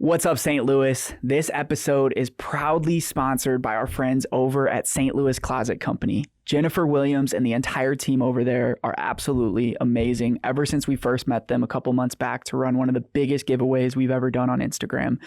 What's up, St. Louis? This episode is proudly sponsored by our friends over at St. Louis Closet Company. Jennifer Williams and the entire team over there are absolutely amazing. Ever since we first met them a couple months back to run one of the biggest giveaways we've ever done on Instagram.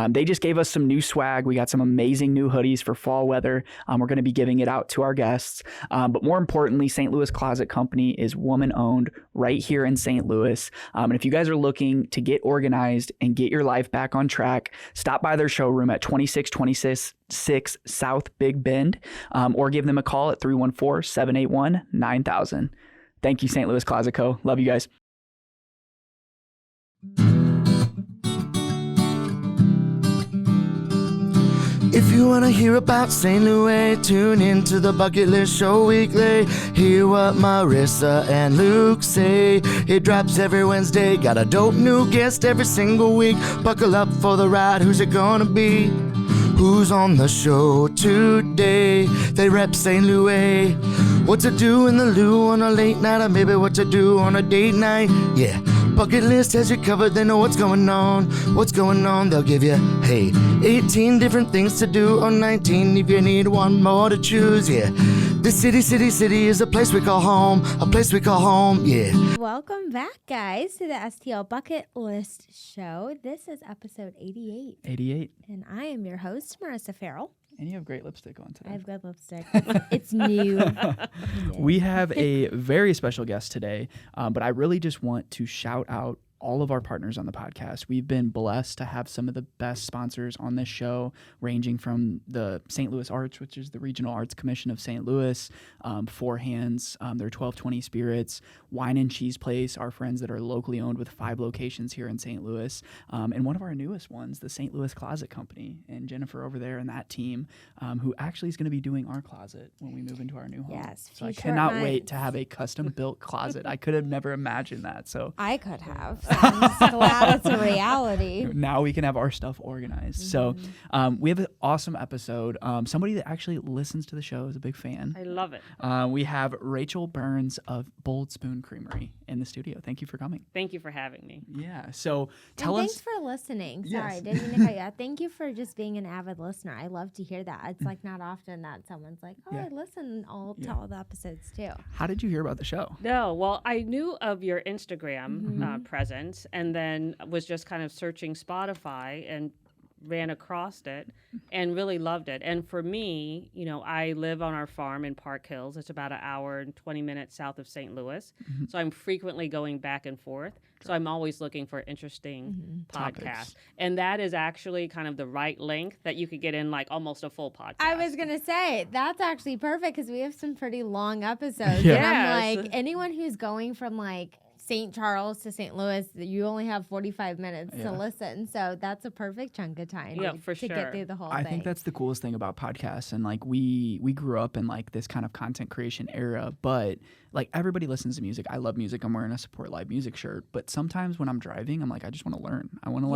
They just gave us some new swag. We got some amazing new hoodies for fall weather. We're going to be giving it out to our guests. But more importantly, St. Louis Closet Company is woman-owned right here in St. Louis. And if you guys are looking to get organized and get your life back on track, stop by their showroom at 2626 South Big Bend, or give them a call at 314-781-9000. Thank you, St. Louis Closet Co. Love you guys. If you want to hear about St. Louis, tune in to the Bucket List Show weekly. Hear what Marissa and Luke say. It drops every Wednesday. Got a dope new guest every single week. Buckle up for the ride. Who's it gonna be? Who's on the show today? They rep St. Louis. What to do in the loo on a late night, or maybe what to do on a date night. Yeah, Bucket List has you covered. They know what's going on. What's going on? They'll give you, hey, 18 different things to do, or 19 if you need one more to choose. Yeah, this city is a place we call home. A place we call home, yeah. Welcome back, guys, to the STL Bucket List Show. This is episode 88. 88. And I am your host, Marissa Farrell. And you have great lipstick on today. I have good lipstick. It's new. We have a very special guest today, but I really just want to shout out all of our partners on the podcast. We've been blessed to have some of the best sponsors on this show, ranging from the St. Louis Arts, which is the Regional Arts Commission of St. Louis, Four Hands, their 1220 Spirits, Wine and Cheese Place, our friends that are locally owned with 5 locations here in St. Louis, and one of our newest ones, the St. Louis Closet Company, and Jennifer over there and that team, who actually is going to be doing our closet when we move into our new home. Yes, so I cannot wait to have a custom-built closet. I could have never imagined that. So I could have. I'm just glad it's a reality. Now we can have our stuff organized. So we have an awesome episode. Somebody that actually listens to the show is a big fan. I love it. We have Rachel Burns of Bold Spoon Creamery in the studio. Thank you for coming. Thank you for having me. Yeah. So tell and us. Thanks for listening. Yes. Sorry, didn't mean to cut you off. Thank you for just being an avid listener. I love to hear that. It's like not often that someone's like, oh, Yeah. I listen to all the episodes too. How did you hear about the show? No, well, I knew of your Instagram presence, and then was just kind of searching Spotify and ran across it and really loved it. And for me, you know, I live on our farm in Park Hills. It's about an hour and 20 minutes south of St. Louis. So I'm frequently going back and forth. So I'm always looking for interesting podcasts. Topics. And that is actually kind of the right length that you could get in like almost a full podcast. I was going to say, that's actually perfect because we have some pretty long episodes. Yeah. And I'm Yes. like, anyone who's going from like St. Charles to St. Louis, you only have 45 minutes to listen. So that's a perfect chunk of time for to sure. get through the whole I thing. think that's the coolest thing about podcasts. And like we grew up in like this kind of content creation era, but like everybody listens to music. I love music. I'm wearing a Support Live Music shirt. But sometimes when I'm driving, I'm like, I just want to learn. I want to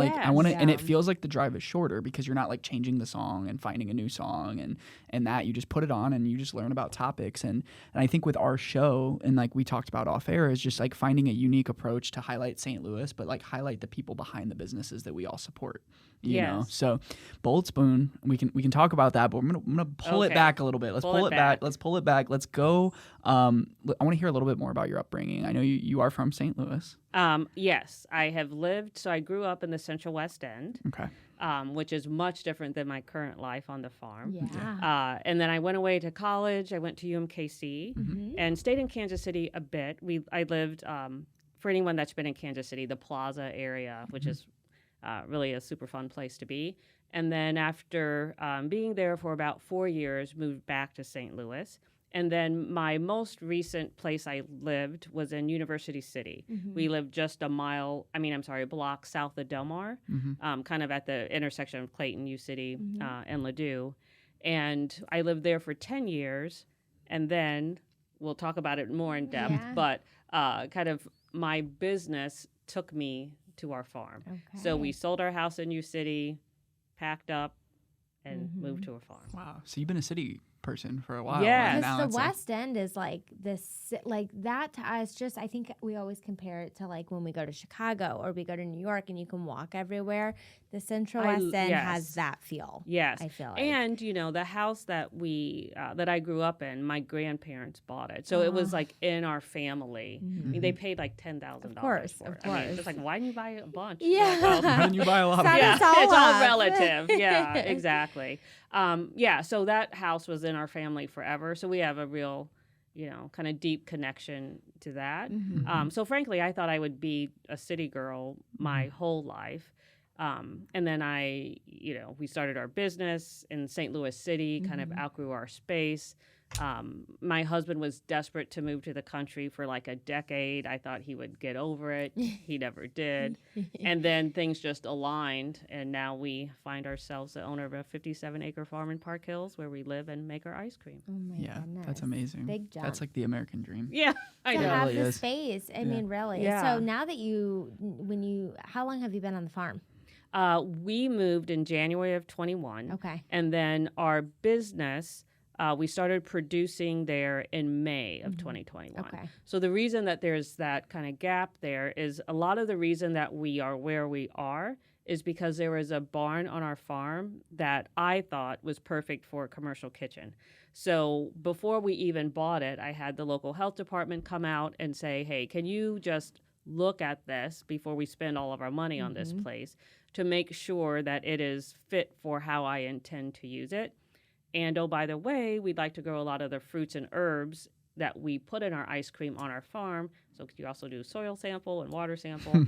and it feels like the drive is shorter because you're not like changing the song and finding a new song and that you just put it on and you just learn about topics. And I think with our show, and like we talked about off air, is just like finding a unique approach to highlight St. Louis, but like highlight the people behind the businesses that we all support. You know? So Bold Spoon, we can talk about that, but I'm gonna pull it back a little bit. Let's pull it back. Let's pull it back. Let's go. I want to hear a little bit more about your upbringing. I know you are from St. Louis. Yes, I have lived. So I grew up in the Central West End. Okay. Which is much different than my current life on the farm. Yeah. And then I went away to college. I went to UMKC and stayed in Kansas City a bit. I lived, for anyone that's been in Kansas City, the Plaza area, which is really a super fun place to be. And then after being there for about 4 years, moved back to St. Louis. And then my most recent place I lived was in University City. We lived just a block south of Del Mar, kind of at the intersection of Clayton, U City, and Ladue. And I lived there for 10 years. And then we'll talk about it more in depth, but kind of my business took me to our farm. Okay. So we sold our house in U City, packed up, and moved to a farm. Wow. So you've been a city person for a while. Yes. and now Because it's the like- West End is like this, like that to us. Just I think we always compare it to like when we go to Chicago or we go to New York, and you can walk everywhere. The Central West End has yes. that feel. Yes, I feel like. and the house that that I grew up in, my grandparents bought it, so it was like in our family. I mean, they paid like $10,000 course, for of it. I mean, course. it's like, why didn't you buy a bunch? Yeah. Like, oh, When you buy a lot of Sign yeah, us all it's all up. relative. Yeah, exactly. So that house was in our family forever. So we have a real, kind of deep connection to that. So frankly, I thought I would be a city girl my whole life. And then we started our business in St. Louis City, kind of outgrew our space. My husband was desperate to move to the country for like a decade. I thought he would get over it. He never did. And then things just aligned. And now we find ourselves the owner of a 57-acre farm in Park Hills where we live and make our ice cream. Oh my Yeah, goodness. that's amazing. Big jump. That's like the American dream. Yeah, I to know. have really the is. space. I Yeah. mean, really. Yeah. So now that how long have you been on the farm? We moved in January of 21. Okay. And then our business, we started producing there in May of 2021. Okay. So the reason that there's that kind of gap there is a lot of the reason that we are where we are is because there was a barn on our farm that I thought was perfect for a commercial kitchen. So before we even bought it, I had the local health department come out and say, hey, can you just look at this before we spend all of our money on this place to make sure that it is fit for how I intend to use it. And oh, by the way, we'd like to grow a lot of the fruits and herbs that we put in our ice cream on our farm. So could you also do soil sample and water sample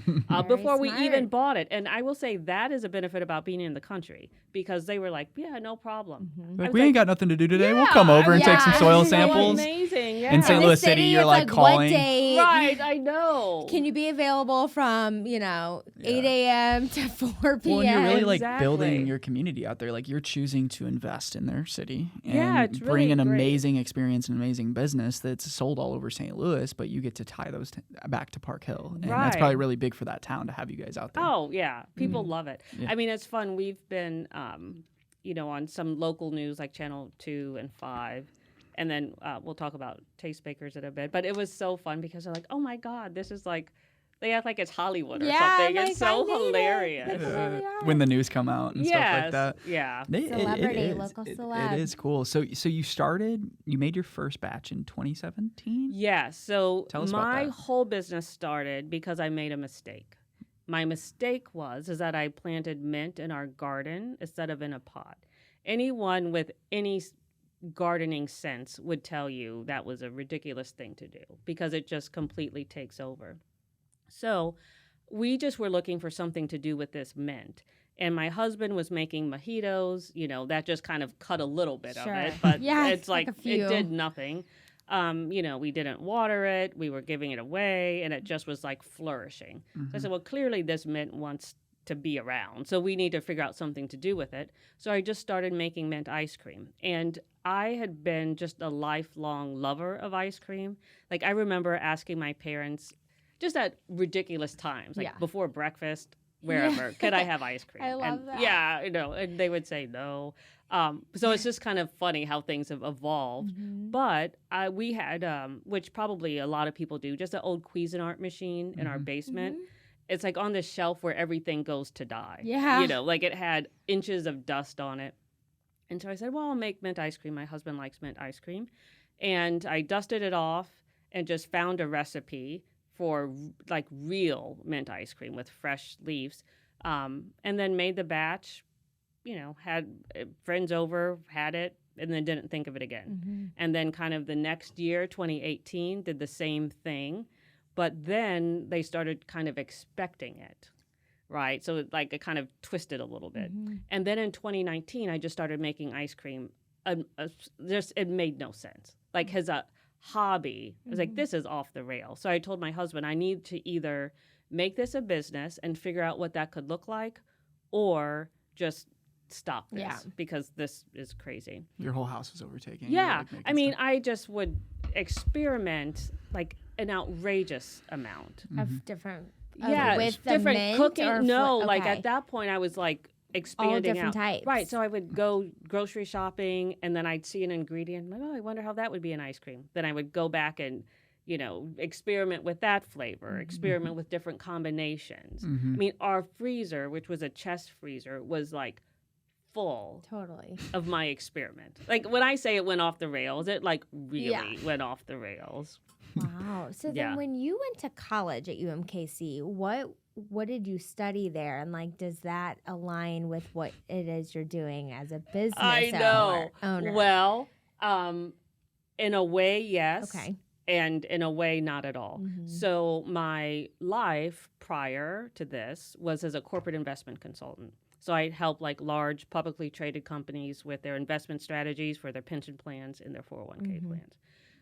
before we smart. even bought it? And I will say that is a benefit about being in the country because they were like, yeah, no problem. I Like, was we ain't got nothing to do today. We'll yeah, come over and yeah. take some soil So samples. amazing, yeah. In St. In the Louis City, you're it's like what calling. date? Right, I know. Can you be available from 8 a.m. to 4 p.m.? Well, and you're really like Exactly. building your community out there. Like you're choosing to invest in their city and Yeah, it's bring really an great. amazing experience and amazing business that's sold all over St. Louis, but you get to tie those back to Park Hill. And that's probably Right. really big for that town to have you guys out there. Oh, yeah. People love it. Yeah. I mean, it's fun. We've been, on some local news like Channel 2 and 5. And then we'll talk about Tastebakers in a bit. But it was so fun because they're like, oh, my God, this is like, they act like it's Hollywood or Yeah, something. like, It's so I need it. hilarious. really are. When the news come out and stuff like that. Yeah. Celebrity, local It celeb. is cool. So you made your first batch in 2017? Yeah. So Tell us about my that. whole business started because I made a mistake. My mistake is that I planted mint in our garden instead of in a pot. Anyone with any gardening sense would tell you that was a ridiculous thing to do because it just completely takes over. So we just were looking for something to do with this mint. And my husband was making mojitos, that just kind of cut a little bit Sure. of it, but Yeah, it's like like a few. it did nothing. We didn't water it, we were giving it away, and it just was like flourishing. So I said, well, clearly this mint wants to be around, so we need to figure out something to do with it. So I just started making mint ice cream. And I had been just a lifelong lover of ice cream. Like I remember asking my parents just at ridiculous times, like Yeah. before breakfast, wherever, could I have ice cream? I love and, that. Yeah, and they would say no. So it's just kind of funny how things have evolved. But we had, which probably a lot of people do, just an old Cuisinart machine in our basement. It's like on the shelf where everything goes to die. Yeah. Like it had inches of dust on it. And so I said, well, I'll make mint ice cream. My husband likes mint ice cream. And I dusted it off and just found a recipe for like real mint ice cream with fresh leaves. And then made the batch, had friends over, had it, and then didn't think of it again. And then kind of the next year, 2018, did the same thing. But then they started kind of expecting it, right? So it kind of twisted a little bit. And then in 2019, I just started making ice cream. It made no sense. Like as a hobby, I was like, this is off the rail. So I told my husband, I need to either make this a business and figure out what that could look like, or just stop this because this is crazy. Your whole house was overtaken. Yeah. I mean, I just would experiment like an outrageous amount. Of different. Yeah, with the different mint cooking. or No, like okay. at that point, I was like expanding different out. types. Right. So I would go grocery shopping, and then I'd see an ingredient. Like, oh, I wonder how that would be in ice cream. Then I would go back and, experiment with that flavor, experiment with different combinations. I mean, our freezer, which was a chest freezer, was like full Totally. of my experiment. Like when I say it went off the rails, it like really went off the rails. Wow. So then when you went to college at UMKC, what did you study there? And like, does that align with what it is you're doing as a business I know. owner? Well, in a way, yes. Okay. And in a way, not at all. So my life prior to this was as a corporate investment consultant. So I help like large publicly traded companies with their investment strategies for their pension plans and their 401k plans.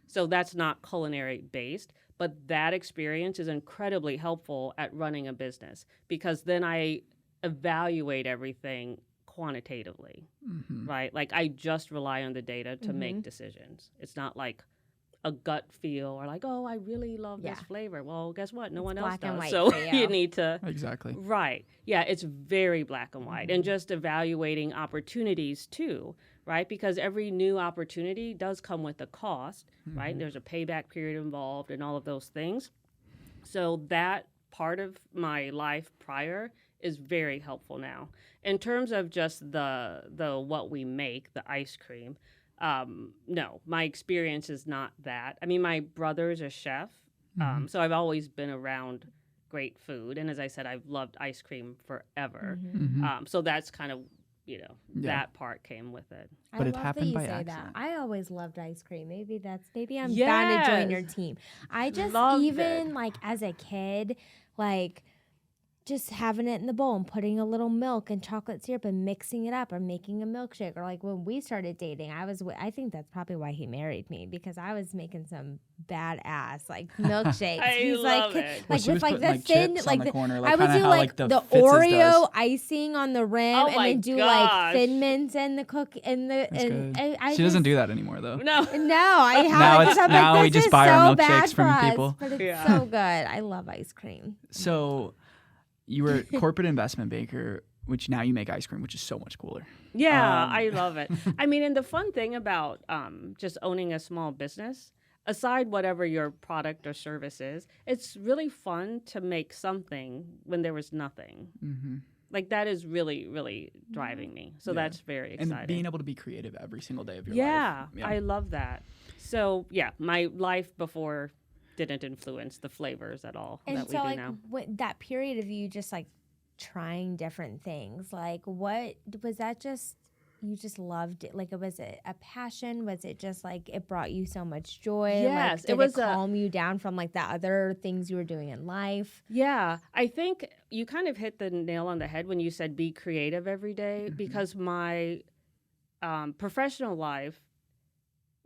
So that's not culinary based, but that experience is incredibly helpful at running a business because then I evaluate everything quantitatively, right? Like I just rely on the data to make decisions. It's not like a gut feel or like, oh, I really love this flavor. Well, guess what? No one else black and does. white So for you. you need to. Exactly. Right. Yeah, it's very black and white. And just evaluating opportunities too, right? Because every new opportunity does come with a cost, right? There's a payback period involved and all of those things. So that part of my life prior is very helpful now. In terms of just the what we make, the ice cream, no, my experience is not that. I mean, my brother's a chef, so I've always been around great food. And as I said, I've loved ice cream forever. So that's kind of, that part came with it. But it love happened that you by say accident. That. I always loved ice cream. Maybe I'm bound to join your team. I just Loved even it. like as a kid, like just having it in the bowl and putting a little milk and chocolate syrup and mixing it up or making a milkshake. Or like when we started dating, I think that's probably why he married me because I was making some badass like milkshakes. I love it. Well, Like she with was like putting, the thin, chips like on the the, corner, like I would kinda do how, like the the Fitz's Oreo does. icing on the rim Oh and my then do gosh. like Thin Mints and the cook and the That's and good. I She doesn't just- do that anymore though. No. No, I haven't. Now 'cause it's- I'm now like, we this just is buy our so bad milkshakes from for us, people. But it's Yeah. so good. I love ice cream. So you were a corporate investment banker, which now you make ice cream, which is so much cooler. Yeah, I love it. I mean, and the fun thing about just owning a small business, aside whatever your product or service is, it's really fun to make something when there was nothing. Like that is really, really driving me. So that's very exciting. And being able to be creative every single day of your yeah, life. I love that. So yeah, my life before didn't influence the flavors at all And that we so, do like, now. that period of you just like trying different things, like, what was that? Just you just loved it? Like, was it a passion? Was it just like it brought you so much joy? Yes, like, did it was calm you down from like the other things you were doing in life? Yeah, I think you kind of hit the nail on the head when you said be creative every day because my professional life,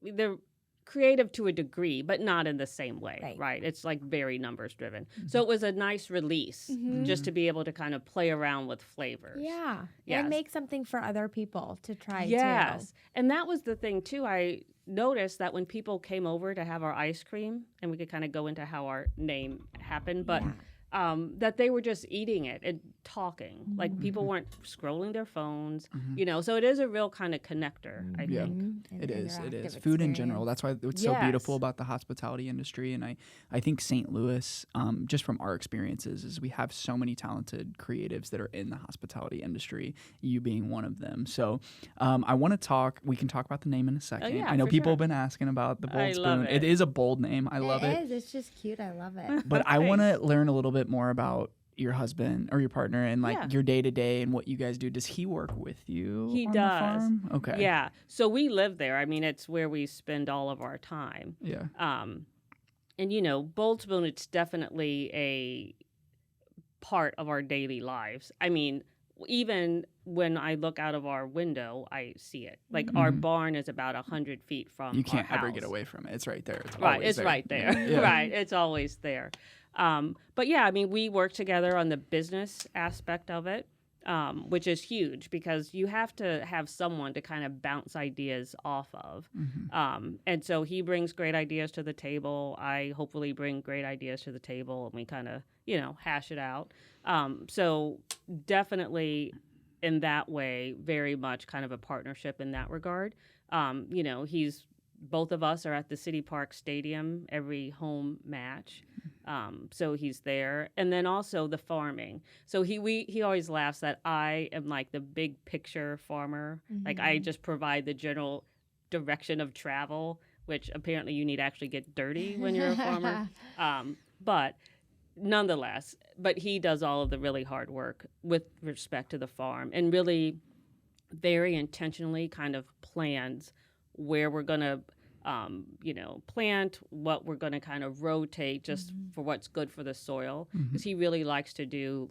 they're creative to a degree, but not in the same way, right? It's like very numbers driven. So it was a nice release just to be able to kind of play around with flavors. Yeah, Yes. and make something for other people to try Yes. too. And that was the thing too. I noticed that when people came over to have our ice cream, and we could kind of go into how our name happened, but that they were just eating it and talking. Like people weren't scrolling their phones, so it is a real kind of connector, I Yeah. think. It is. Interactive Food in general. experience. That's why it's so beautiful about the hospitality industry. And I think St. Louis, just from our experiences, is we have so many talented creatives that are in the hospitality industry, you being one of them. So I want to talk, we can talk about the name in a second. yeah, I know for people sure. have been asking about the Bold I Spoon. love It it. is a bold name. I love it. It is. It's just cute. I love it. But I want to learn a little bit more about your husband or your partner and like Yeah. your day to day and what you guys do. Does he work with you? He on does. The farm? Okay. Yeah. So we live there. I mean, it's where we spend all of our time. Yeah. And Bold Spoon, it's definitely a part of our daily lives. I mean, even when I look out of our window, I see it. Like our barn is about 100 feet from You can't our ever house. get away from it. It's right there. It's Right, always it's there. right there. Yeah. Right, it's always there. But yeah, I mean, we work together on the business aspect of it, which is huge because you have to have someone to kind of bounce ideas off of. And so he brings great ideas to the table. I hopefully bring great ideas to the table, and we kind of, hash it out. So definitely in that way, very much kind of a partnership in that regard. You know, both of us are at the City Park Stadium every home match. So he's there. And then also the farming. So he always laughs that I am like the big picture farmer. Like I just provide the general direction of travel, which apparently you need to actually get dirty when you're a farmer. But nonetheless, but he does all of the really hard work with respect to the farm and really very intentionally kind of plans where we're going to plant, what we're going to kind of rotate just for what's good for the soil. Because he really likes to do,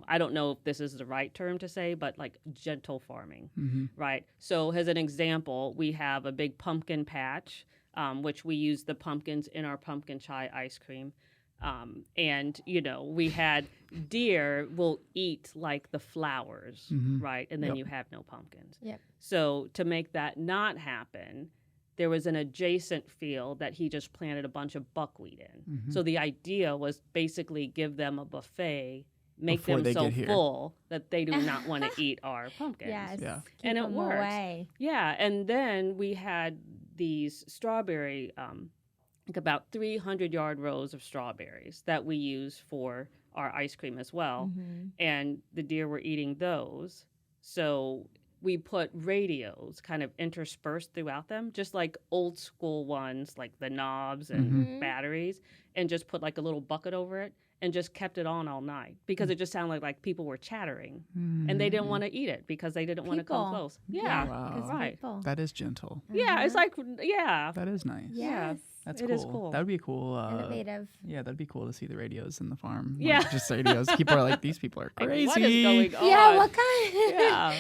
I don't know if this is the right term to say, but like gentle farming, right? So as an example, we have a big pumpkin patch, which we use the pumpkins in our pumpkin chai ice cream. And, we had deer will eat like the flowers, right? And then you have no pumpkins. Yep. So to make that not happen, there was an adjacent field that he just planted a bunch of buckwheat in. So the idea was basically give them a buffet, make Before them they so get here. full that they do not want to eat our pumpkins. Yes. Yeah. Keep And it them works. away. Yeah, and then we had these strawberry, like about 300-yard rows of strawberries that we use for our ice cream as well. And the deer were eating those. So we put radios kind of interspersed throughout them, just like old school ones, like the knobs and batteries, and just put like a little bucket over it and just kept it on all night because it just sounded like people were chattering and they didn't want to eat it because they didn't want to come People. close. Yeah. Wow. 'Cause Right. people. That is gentle. Yeah. It's like, yeah. That is nice. Yes. That's It cool. is cool. That would be cool. Innovative. Yeah, that'd be cool to see the radios in the farm. Yeah. Like, just radios. People are like, these people are Like, crazy. what is going on? Yeah, what kind? Yeah.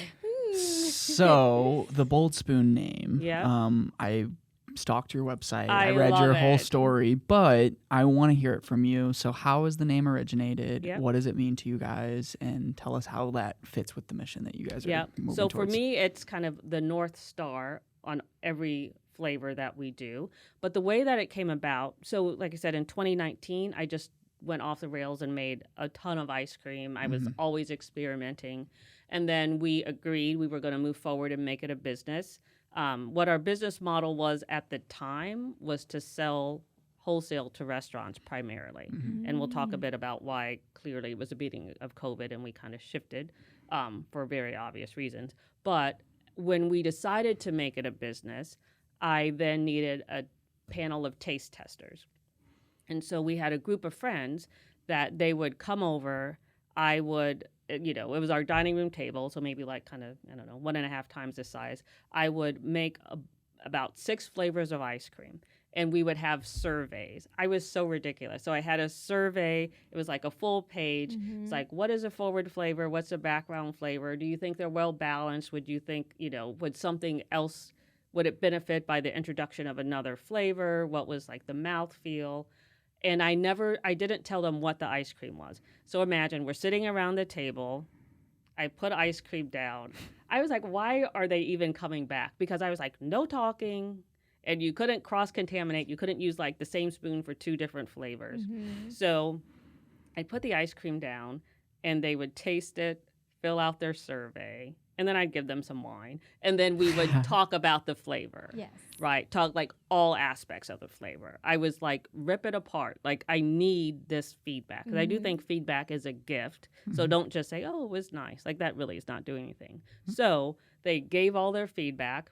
So the Bold Spoon name. Yeah. I stalked your website. I read your love whole it. story, but I want to hear it from you. So how has the name originated? Yep. What does it mean to you guys? And tell us how that fits with the mission that you guys are Yeah. moving So for towards. me, it's kind of the North Star on every flavor that we do. But the way that it came about, so like I said, in 2019, I just went off the rails and made a ton of ice cream. I was always experimenting. And then we agreed we were going to move forward and make it a business. What our business model was at the time was to sell wholesale to restaurants primarily. And we'll talk a bit about why clearly it was a beginning of COVID and we kind of shifted for very obvious reasons. But when we decided to make it a business, I then needed a panel of taste testers. And so we had a group of friends that they would come over. I would, it was our dining room table, so maybe like kind of, 1.5 times the size. I would make about 6 flavors of ice cream, and we would have surveys. I was so ridiculous. So I had a survey. It was like a full page. It's like, what is a forward flavor? What's a background flavor? Do you think they're well balanced? Would you think, would something else, would it benefit by the introduction of another flavor? What was like the mouthfeel? And I didn't tell them what the ice cream was. So imagine we're sitting around the table. I put ice cream down. I was like, why are they even coming back? Because I was like, no talking. And you couldn't cross-contaminate. You couldn't use like the same spoon for 2 different flavors. So I put the ice cream down and they would taste it, fill out their survey, and then I'd give them some wine. And then we would talk about the flavor. Yes. Right. Talk like all aspects of the flavor. I was like, rip it apart. Like, I need this feedback. Because I do think feedback is a gift. So don't just say, oh, it was nice. Like, that really is not doing anything. So they gave all their feedback.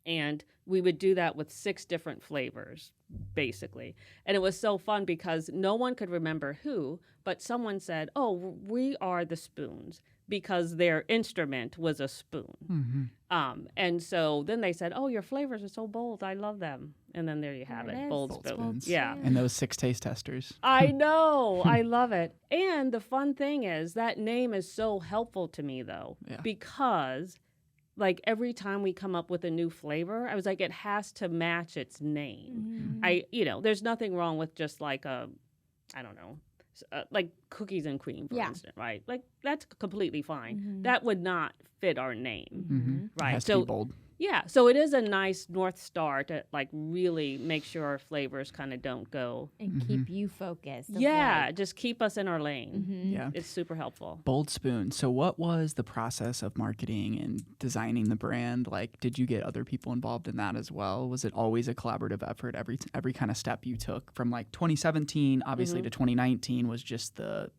And we would do that with 6 different flavors, basically. And it was so fun because no one could remember who, but someone said, oh, we are the spoons, because their instrument was a spoon. And so then they said, oh, your flavors are so bold. I love them. And then there you have There it, it is. Bold Bold Spoon. Spoons. Yeah. And those 6 taste testers. I know. I love it. And the fun thing is that name is so helpful to me, though, because like every time we come up with a new flavor, I was like, it has to match its name. There's nothing wrong with just like like cookies and cream, for instance, right? Like, that's completely fine. That would not fit our name, It right? has to be bold. Yeah, so it is a nice North Star to like really make sure our flavors kind of don't go. And keep you focused. of, Yeah, like- just keep us in our lane. Yeah. It's super helpful. Bold Spoon. So what was the process of marketing and designing the brand? Like, did you get other people involved in that as well? Was it always a collaborative effort? Every kind of step you took from like 2017, obviously, to 2019 was just the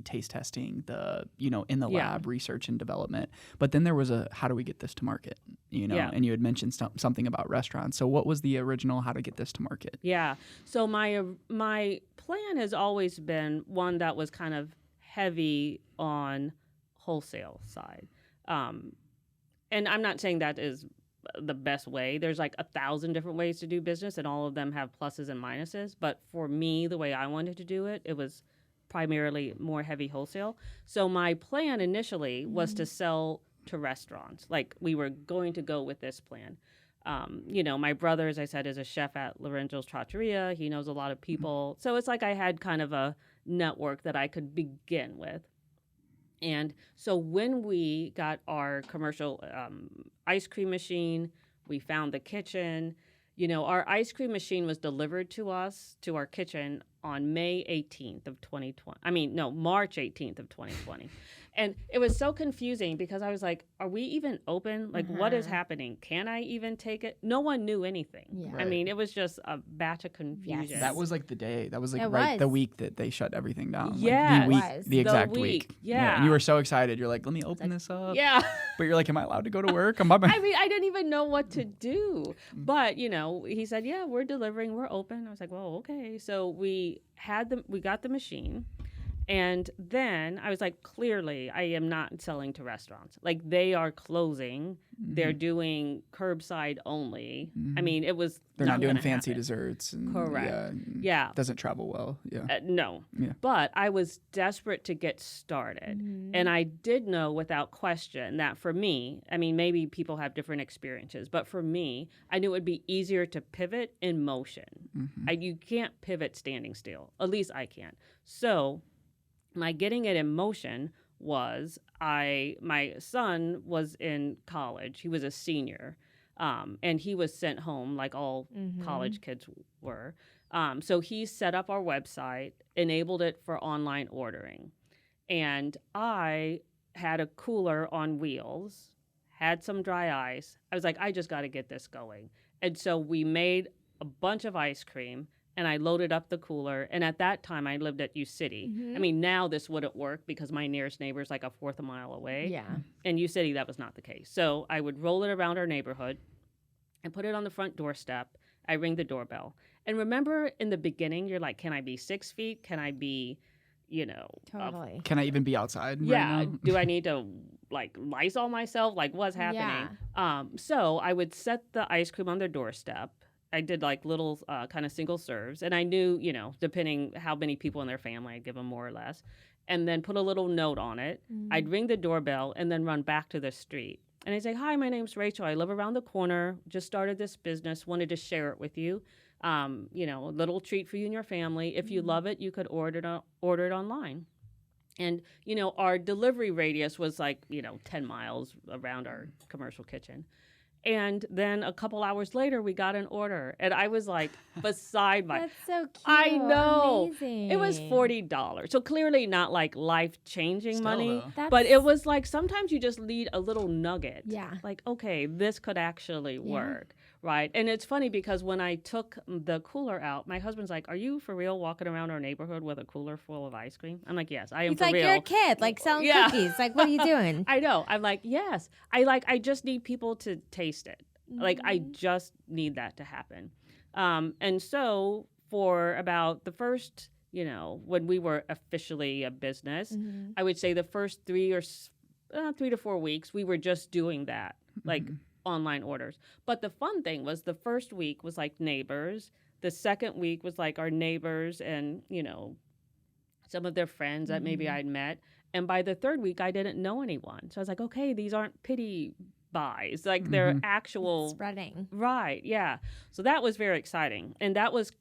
taste testing, the, in the Yeah. lab research and development. But then there was how do we get this to market? Yeah. And you had mentioned something about restaurants. So what was the original how to get this to market? Yeah. So my plan has always been one that was kind of heavy on wholesale side. And I'm not saying that is the best way. There's like 1,000 different ways to do business, and all of them have pluses and minuses. But for me, the way I wanted to do it, it was primarily more heavy wholesale. So my plan initially was to sell to restaurants. Like we were going to go with this plan. My brother, as I said, is a chef at Lorenzo's Trattoria. He knows a lot of people. So it's like I had kind of a network that I could begin with. And so when we got our commercial ice cream machine, we found the kitchen. Our ice cream machine was delivered to us, to our kitchen, on May 18th of 2020. March 18th of 2020. And it was so confusing because I was like, are we even open? Like, what is happening? Can I even take it? No one knew anything. Yeah. Right. It was just a batch of confusion. Yes. That was like the day. That was like It right the was. week that they shut everything down. Yeah, Like the it week, was. the exact The week. week, yeah. And you were so excited. You're like, let me open this up. Yeah. But you're like, am I allowed to go to work? I'm by my. I didn't even know what to do. But, he said, yeah, we're delivering, we're open. I was like, well, okay. So we got the machine. And then I was like, clearly, I am not selling to restaurants. Like, they are closing. They're doing curbside only. It was They're not doing gonna fancy happen. desserts. And, Correct. Yeah. Yeah. Doesn't travel well. Yeah. No. Yeah. But I was desperate to get started. And I did know without question that for me, maybe people have different experiences, but for me, I knew it would be easier to pivot in motion. You can't pivot standing still. At least I can't. So my getting it in motion was my son was in college. He was a senior. And he was sent home like all college kids were. So he set up our website, enabled it for online ordering. And I had a cooler on wheels, had some dry ice. I was like, I just got to get this going. And so we made a bunch of ice cream, and I loaded up the cooler. And at that time, I lived at U City. Now this wouldn't work because my nearest neighbor is like a fourth a mile away. Yeah. In U City, that was not the case. So I would roll it around our neighborhood and put it on the front doorstep. I ring the doorbell. And remember in the beginning, you're like, can I be 6 feet? Can I be, Totally. Can I even be outside? yeah. Right now? Do I need to like Lysol myself? Like what's happening? So I would set the ice cream on their doorstep. I did like little kind of single serves. And I knew, depending how many people in their family, I'd give them more or less. And then put a little note on it. I'd ring the doorbell and then run back to the street. And I'd say, hi, my name's Rachel. I live around the corner. Just started this business. Wanted to share it with you. A little treat for you and your family. If you love it, you could order it online. And, our delivery radius was like, 10 miles around our commercial kitchen. And then a couple hours later, we got an order. And I was like beside my... That's so cute. I know. Amazing. It was $40. So clearly not like life-changing Still, money. though. But it was like sometimes you just need a little nugget. Yeah. Like, okay, this could actually work. Right. And it's funny because when I took the cooler out, my husband's like, are you for real walking around our neighborhood with a cooler full of ice cream? I'm like, yes, I am He's for like, real. you're a kid, like selling Yeah. cookies. Like, what are you doing? I know. I'm like, yes. I just need people to taste it. Like, I just need that to happen. And so for about the first, when we were officially a business, I would say the first 3 to 4 weeks, we were just doing that, like online orders. But the fun thing was the first week was like neighbors. The second week was like our neighbors and, some of their friends that maybe I'd met. And by the third week, I didn't know anyone. So I was like, okay, these aren't pity buys. Like they're actual... Spreading. Right, yeah. So that was very exciting. And that was,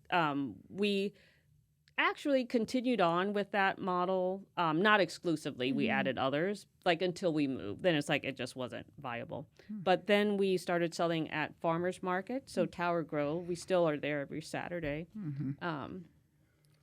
actually continued on with that model, not exclusively. We added others, like until we moved. Then it's like it just wasn't viable. But then we started selling at farmers market. So Tower Grove, we still are there every Saturday.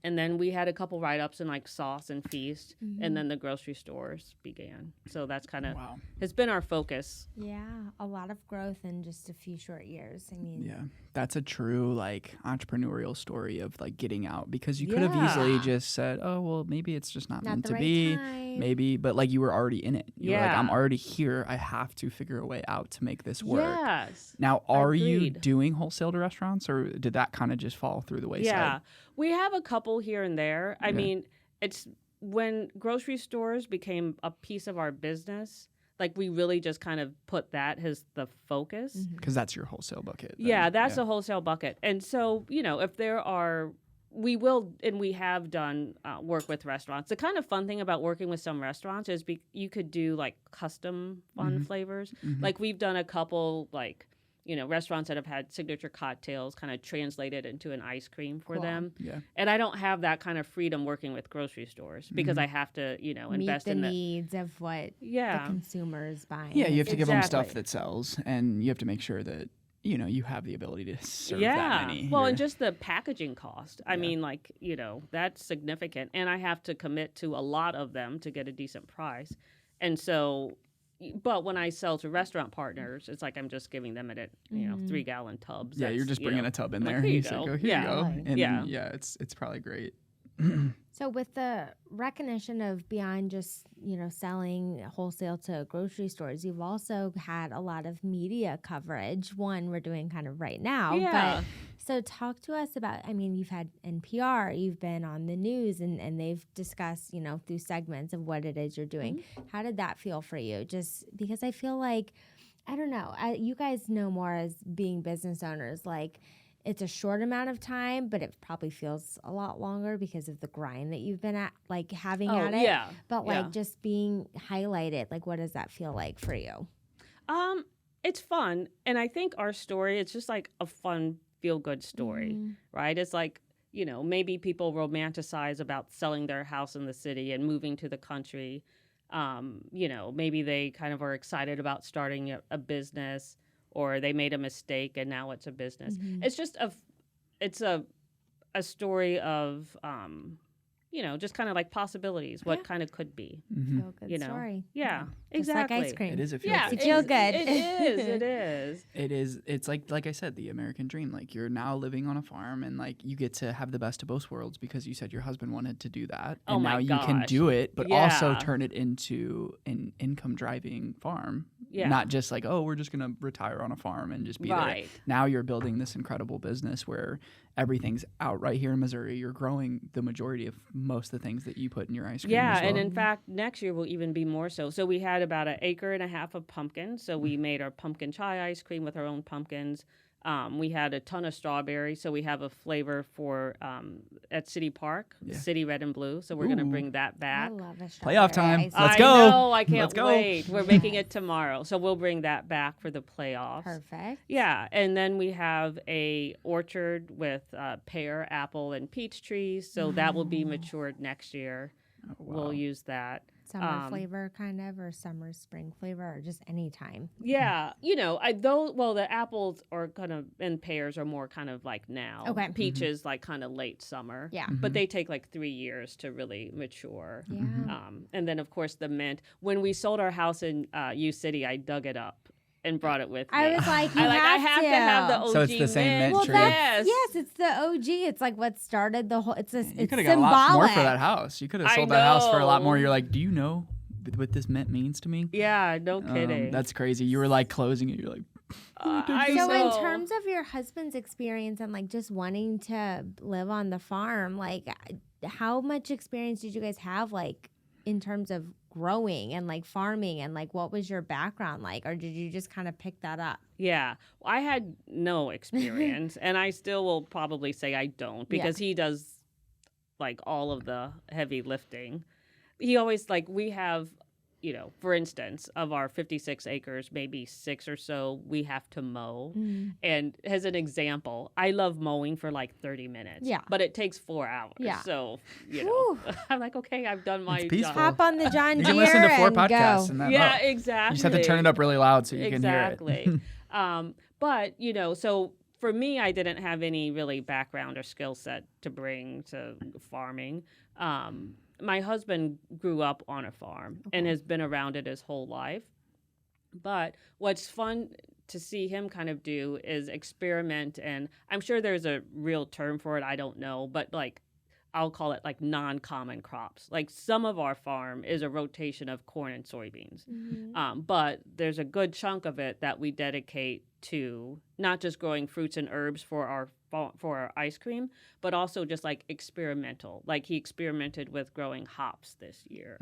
And then we had a couple write-ups in like Sauce and Feast, and then the grocery stores began. So that's kind of has been our focus. Yeah, a lot of growth in just a few short years. I mean, Yeah, that's a true like entrepreneurial story of like getting out, because you could have easily just said, oh, well, maybe it's just not meant the to right be. time. Maybe, but like you were already in it. You were like, Yeah. I'm already here. I have to figure a way out to make this work. Yes. Now, are you Agreed. doing wholesale to restaurants, or did that kind of just fall through the wayside? Yeah, we have a couple here and there. I mean, it's when grocery stores became a piece of our business, like we really just kind of put that as the focus. Because that's your wholesale bucket. then. Yeah, that's a wholesale bucket. And so, you know, if there are, we will, and we have done work with restaurants. The kind of fun thing about working with some restaurants is you could do like custom fun flavors. Like we've done a couple, like, you know, restaurants that have had signature cocktails kind of translated into an ice cream for them. Yeah. And I don't have that kind of freedom working with grocery stores because I have to, you know, invest meet the in the needs of what the consumer is buying. Yeah, you have to give them stuff Exactly. that sells, and you have to make sure that, you know, you have the ability to serve that Yeah. many. Well, You're- and just the packaging cost. I mean, like, you know, that's significant. And I have to commit to a lot of them to get a decent price. And so, but when I sell to restaurant partners, it's like I'm just giving them it at, you know, 3-gallon tubs. yeah, you're That's, just you bringing know, a tub in like, there. here you You say, go. go, here Yeah. you go. Right. And Yeah. it's probably great. So with the recognition of beyond just, you know, selling wholesale to grocery stores, you've also had a lot of media coverage. One we're doing kind of right now. Yeah. But so talk to us about, I mean, you've had NPR, you've been on the news, and they've discussed, you know, through segments of what it is you're doing. How did that feel for you? Just because I feel like, I don't know, you guys know more as being business owners, like, it's a short amount of time, but it probably feels a lot longer because of the grind that you've been at, like having at it. Yeah. But like Yeah. just being highlighted, like what does that feel like for you? It's fun. And I think our story, it's just like a fun, feel good story, right? It's like, you know, maybe people romanticize about selling their house in the city and moving to the country. You know, maybe they kind of are excited about starting a business, or they made a mistake and now it's a business. It's just it's a story of, you know, just kind of like possibilities, what kind of could be. Feel good You know. story. Yeah, Just exactly. like ice cream. It is a feel Yeah, good You feel story. good. It is. It is. It is. It's like I said, the American dream. Like you're now living on a farm, and like you get to have the best of both worlds because you said your husband wanted to do that, Oh and my now you can gosh. do it, but also Yeah. turn it into an income driving farm. Yeah. Not just like, oh, we're just gonna retire on a farm and just be there. Right. Now you're building this incredible business where everything's out right here in Missouri. You're growing the majority of most of the things that you put in your ice cream. Yeah, as well. and in fact, next year will even be more so. So we had about 1.5 acres of pumpkins. So we made our pumpkin chai ice cream with our own pumpkins. We had a ton of strawberries, so we have a flavor for at City Park, City Red and Blue. So we're going to bring that I back. love a Playoff strawberry time. ice cream. Let's I go. know, I can't Let's go. wait. We're making it tomorrow, so we'll bring that back for the playoffs. Perfect. Yeah, and then we have a orchard with pear, apple, and peach trees. So that will be matured next year. We'll use that. Summer flavor kind of, or summer spring flavor, or just any time. Yeah, you know, the apples are kind of, and pears are more kind of like now. Okay. Peaches like kind of late summer. Yeah. But they take like 3 years to really mature. Yeah. And then of course the mint. When we sold our house in U City, I dug it up and brought it with me. I was like, you I have have to have the OG So it's the same mint Well, tree. that's, Yes. yes, it's the OG. It's like what started the whole. It's You it's could have got a lot more symbolic. for that house. You could have I sold that house for a lot more. know. You're like, do you know what this mint means to me? Yeah, no kidding. That's crazy. You were like closing it. You're like, I So know. in terms of your husband's experience and like just wanting to live on the farm, like how much experience did you guys have like in terms of growing and like farming, and like what was your background like, or did you just kind of pick that up? Yeah, I had no experience, and I still will probably say I don't because he does like all of the heavy lifting. He always like we have for instance, of our 56 acres, maybe 6 or so we have to mow. And as an example, I love mowing for like 30 minutes. Yeah. But it takes 4 hours. Yeah. So, Whew. I'm like, okay, I've done my peaceful. job. Hop on the John You Deere can listen to 4 and podcasts go. and that. Yeah, You exactly. just have to turn it up really loud so you Exactly. can hear it. But, so for me, I didn't have any really background or skill set to bring to farming. My husband grew up on a farm and has been around it his whole life. But what's fun to see him kind of do is experiment, and I'm sure there's a real term for it, I don't know, but like I'll call it like non-common crops. Like some of our farm is a rotation of corn and soybeans, but there's a good chunk of it that we dedicate to not just growing fruits and herbs for our ice cream, but also just like experimental. Like he experimented with growing hops this year.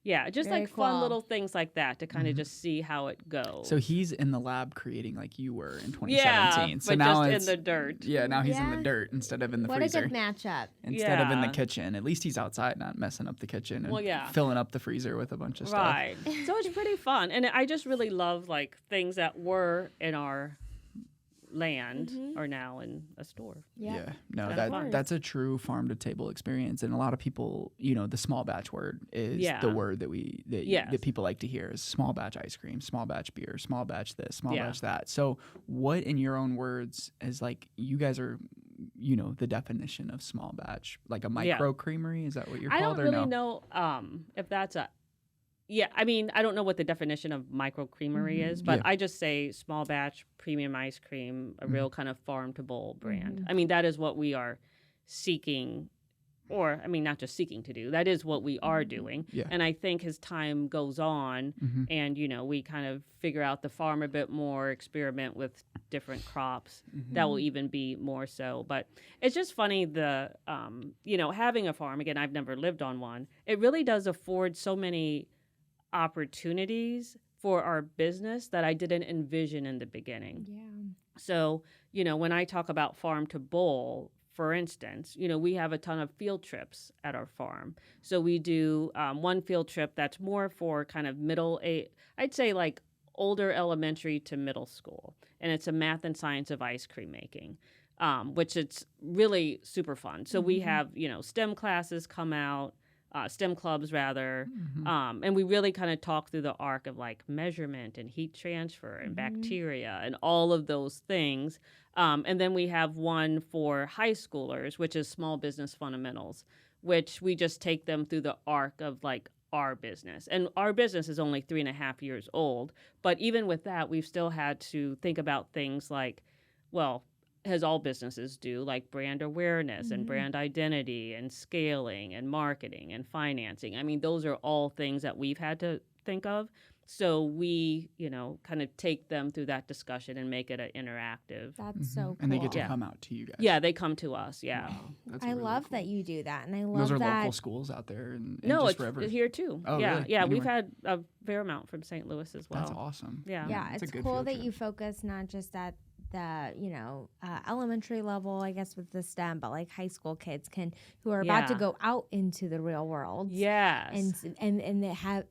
Yeah, just Very like fun cool. little things like that to kind of just see how it goes. So he's in the lab creating like you were in 2017. yeah, So but now just it's in the dirt. Yeah, now he's in Yeah. the dirt instead of in the What freezer. a good matchup. Instead of in the Yeah. kitchen. At least he's outside, not messing up the kitchen and Well, yeah. filling up the freezer with a bunch of stuff. Right. So it's pretty fun. And I just really love like things that were in our land are now in a store. Yeah, no, That's fun. that's a true farm to table experience, and a lot of people, the small batch word is Yeah. the word that Yes. that people like to hear is small batch ice cream, small batch beer, small batch this, small Yeah. batch that. So, what in your own words is like you guys are, the definition of small batch, like a micro creamery? Is that what you're I called don't or really no? know if that's a. Yeah, I mean, I don't know what the definition of micro creamery is, but Yeah. I just say small batch premium ice cream, a real kind of farm to bowl brand. I mean, that is what we are seeking, or I mean, not just seeking to do. That is what we are doing. Yeah. And I think as time goes on, and we kind of figure out the farm a bit more, experiment with different crops, that will even be more so. But it's just funny having a farm. Again, I've never lived on one. It really does afford so many opportunities for our business that I didn't envision in the beginning. Yeah. So, when I talk about farm to bowl, for instance, we have a ton of field trips at our farm. So we do one field trip that's more for kind of I'd say like older elementary to middle school. And it's a math and science of ice cream making, which it's really super fun. So we have, STEM classes come out, STEM clubs rather, and we really kind of talk through the arc of like measurement and heat transfer and bacteria and all of those things. And then we have one for high schoolers, which is small business fundamentals, which we just take them through the arc of like our business. And our business is only 3.5 years old. But even with that, we've still had to think about things like, well, as all businesses do, like brand awareness and brand identity and scaling and marketing and financing. I mean, those are all things that we've had to think of. So we, kind of take them through that discussion and make it an interactive. That's so cool. And they get to Yeah. come out to you guys. Yeah, they come to us. Yeah. Wow, that's I really love cool. that you do that. And I love Those are that. local schools out there. And No, just it's wherever. here too. Oh, yeah, really? yeah. We've Anywhere? had a fair amount from St. Louis as well. That's awesome. Yeah. Yeah, That's a it's good cool field that trip. you focus not just at the elementary level, I guess, with the STEM, but like high school kids who are about to Yeah. go out into the real world. Yes. And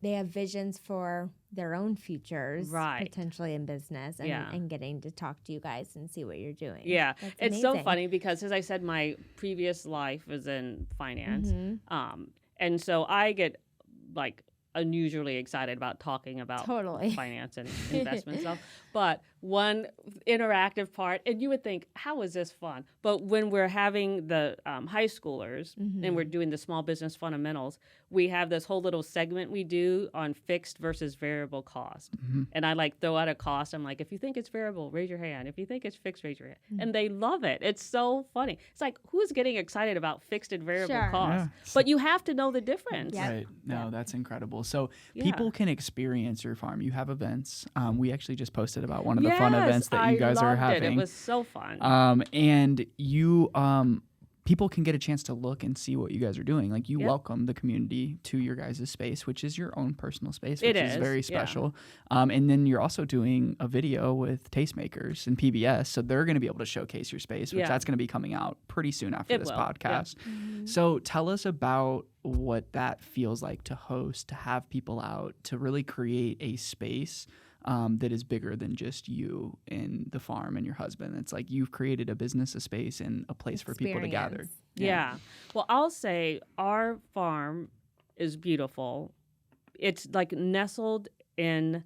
they have visions for their own futures, Right. potentially in business, and, Yeah. and getting to talk to you guys and see what you're doing. Yeah, That's it's so amazing. funny because, as I said, my previous life was in finance, Mm-hmm. and so I get like unusually excited about talking about Totally. finance and investment stuff. But one interactive part, and you would think, how is this fun? But when we're having the high schoolers and we're doing the small business fundamentals, we have this whole little segment we do on fixed versus variable cost. And I like throw out a cost. I'm like, if you think it's variable, raise your hand. If you think it's fixed, raise your hand. And they love it. It's so funny. It's like, who's getting excited about fixed and variable Sure. costs? Yeah. But you have to know the difference. Yep. Right. No, Yep. that's incredible. So Yeah. people can experience your farm. You have events. We actually just posted about one of the fun events that you guys are loved having. It was so fun. And you people can get a chance to look and see what you guys are doing. Like you Yep. welcome the community to your guys' space, which is your own personal space, It which is is, very yeah. special. And then you're also doing a video with tastemakers and PBS, so they're going to be able to showcase your space, which Yeah. that's going to be coming out pretty soon after It this will, yeah. podcast. So tell us about what that feels like to host, to have people out, to really create a space that is bigger than just you and the farm and your husband. It's like you've created a business, a space, and a place for people to gather. Experience. Yeah. Well, I'll say our farm is beautiful. It's like nestled in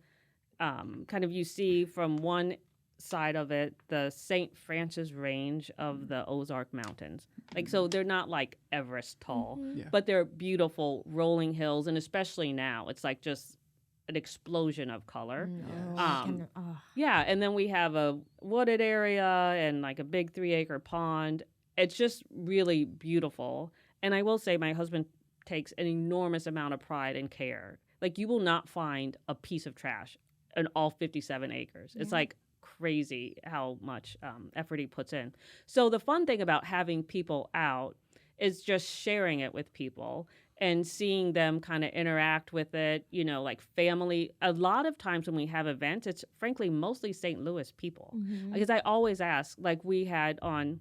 kind of, you see from one side of it the St. Francis range of the Ozark Mountains. Like, so they're not like Everest tall, Yeah. but they're beautiful rolling hills. And especially now, it's like just an explosion of color. Yeah, and then we have a wooded area and like a big 3-acre pond. It's just really beautiful. And I will say my husband takes an enormous amount of pride and care. Like you will not find a piece of trash in all 57 acres. It's like crazy how much effort he puts in. So the fun thing about having people out is just sharing it with people and seeing them kind of interact with it, you know, like family. A lot of times when we have events, it's frankly mostly St. Louis people. Because I always ask, like we had on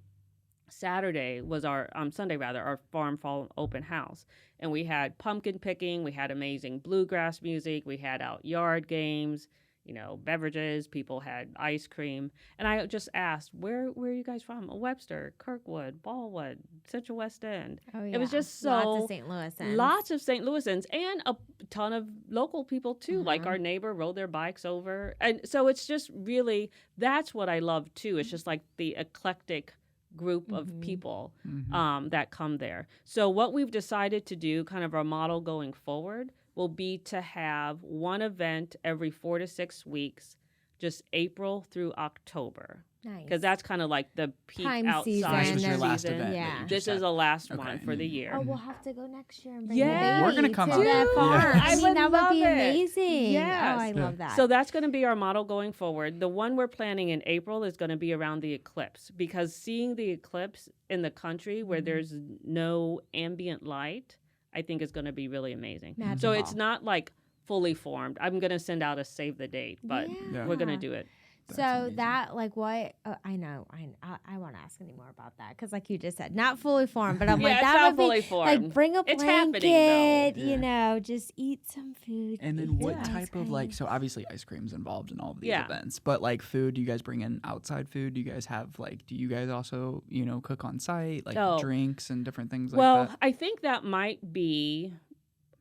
Saturday was our, Sunday rather, our farm fall open house. And we had pumpkin picking, we had amazing bluegrass music, we had out yard games, you know, beverages, people had ice cream. And I just asked, where are you guys from? Webster, Kirkwood, Ballwood, Central West End. Oh, yeah. It was just so... Lots of St. Louisans. Lots of St. Louisans and a ton of local people too. Like our neighbor rode their bikes over. And so it's just really, that's what I love too. It's just like the eclectic group of people that come there. So what we've decided to do, kind of our model going forward, will be to have one event every 4 to 6 weeks, just April through October. Nice. Because that's kind of like the peak Prime outside season. This was your and- last season. event. that Yeah. you just This said. is the last Okay, one for and the then- year. Oh, we'll have to go next year and bring Yeah. the We're baby gonna come to out. the Yeah. farm. I I mean, would that would be love it. amazing. Yes. Oh, I love that. So that's going to be our model going forward. The one we're planning in April is going to be around the eclipse, because seeing the eclipse in the country where there's no ambient light, I think is going to be really amazing. So Magical. it's not like fully formed. I'm going to send out a save the date, but Yeah. we're going to do it. So amazing. that, like, what I know, I won't ask any more about that because, like you just said, not fully formed. But I'm Yeah, like, it's that not would be fully formed. like, bring a It's blanket, happening, though. you know, just eat some food. And then eat what some ice type of like, cream. so obviously ice cream's involved in all of these Yeah. events, but like food, do you guys bring in outside food? Do you guys have like, do you guys also, you know, cook on site, like Oh. drinks and different things like Well, that? I think that might be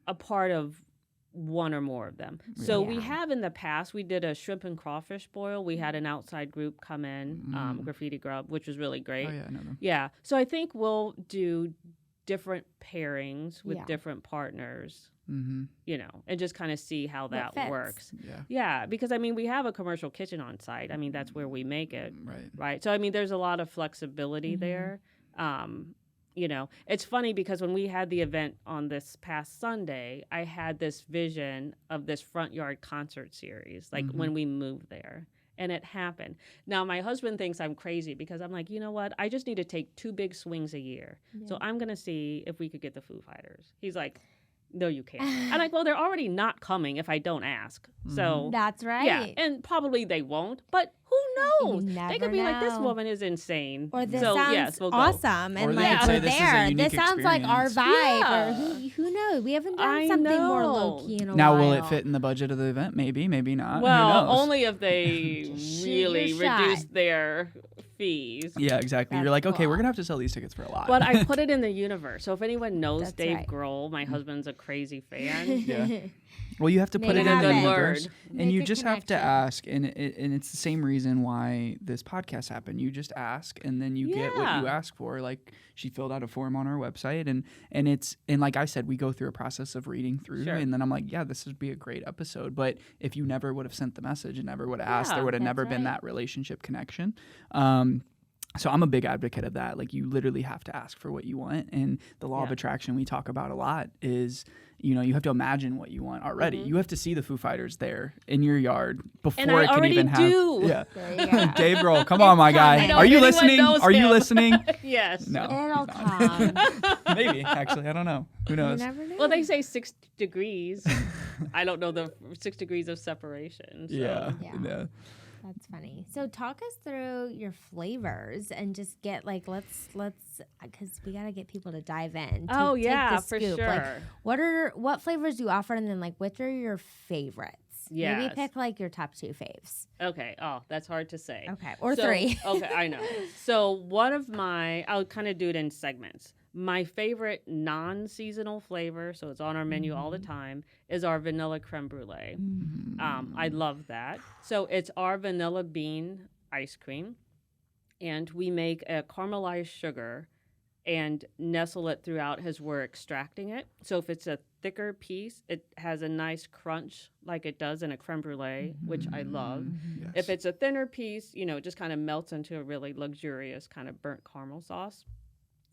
a part of one or more of them. So we Yeah. have in the past, we did a shrimp and crawfish boil. We had an outside group come in, Graffiti Grub, which was really great. Oh yeah, I know them. Yeah. So I think we'll do different pairings with Yeah. different partners, Mm-hmm. you know, and just kind of see how that fits. works. Yeah. Yeah, because I mean, we have a commercial kitchen on site. I mean, that's where we make it, Right. right? So I mean, there's a lot of flexibility there. You know, it's funny because when we had the event on this past Sunday, I had this vision of this front yard concert series, like when we moved there. And it happened. Now, my husband thinks I'm crazy because I'm like, you know what? I just need to take 2 big swings a year. So I'm going to see if we could get the Foo Fighters. He's like, no, you can't. I'm like, well, they're already not coming if I don't ask. So That's right. yeah, and probably they won't, but who knows? They never could be like, this know. woman is insane. Or this so, sounds yes, we'll go. awesome, Or and they like could say we're this is a there. unique This sounds like our experience. vibe, Yeah. or who knows? We haven't done I something more know. low key in a Now, while. will it fit in the budget of the event? Maybe, maybe not. Who Well, knows? only if they Just shoot really your shot. reduce their fees. Yeah, exactly. You're That's like, okay, cool. we're gonna have to sell these tickets for a lot. But I put it in the universe. So if anyone knows That's Dave right. Grohl, my husband's a crazy fan. Yeah. Well, you have to put Make it it in the happen. universe, Word. and Make you a just have to connection. ask, and it's the same reason why this podcast happened. You just ask, and then you get what you Yeah. ask for. Like she filled out a form on our website, and like I said, we go through a process of reading through, Sure. and then I'm like, yeah, this would be a great episode. But if you never would have sent the message and never would have asked, Yeah, there would have that's never been right. that relationship connection. So I'm a big advocate of that. Like, you literally have to ask for what you want. And the law of attraction we talk about a lot is, you know, you have to imagine what you want already. You have to see the Foo Fighters there in your yard before And I it can already even do. have. Yeah. There you go. Dave Grohl, come on, my guy. coming. Are you Anyone listening? knows Are you him. listening? Yes. No. It'll he's not. come. Maybe, actually. I don't know. Who You knows? never know. Well, they say 6 degrees. I don't know the 6 degrees of separation. So. Yeah. Yeah. That's funny. So talk us through your flavors and just get like let's because we gotta get people to dive in. Oh take yeah, the for scoop. sure. Like, what flavors do you offer, and then like which are your favorites? Maybe Yes. pick like your top 2 faves. Okay. Oh, that's hard to say. Okay, or So- 3. Okay, I know. So one of I'll kind of do it in segments. My favorite non-seasonal flavor, so it's on our menu all the time, is our vanilla creme brulee. I love that. So it's our vanilla bean ice cream, and we make a caramelized sugar and nestle it throughout as we're extracting it. So if it's a thicker piece, it has a nice crunch like it does in a creme brulee, which I love. Yes. If it's a thinner piece, you know, it just kind of melts into a really luxurious kind of burnt caramel sauce.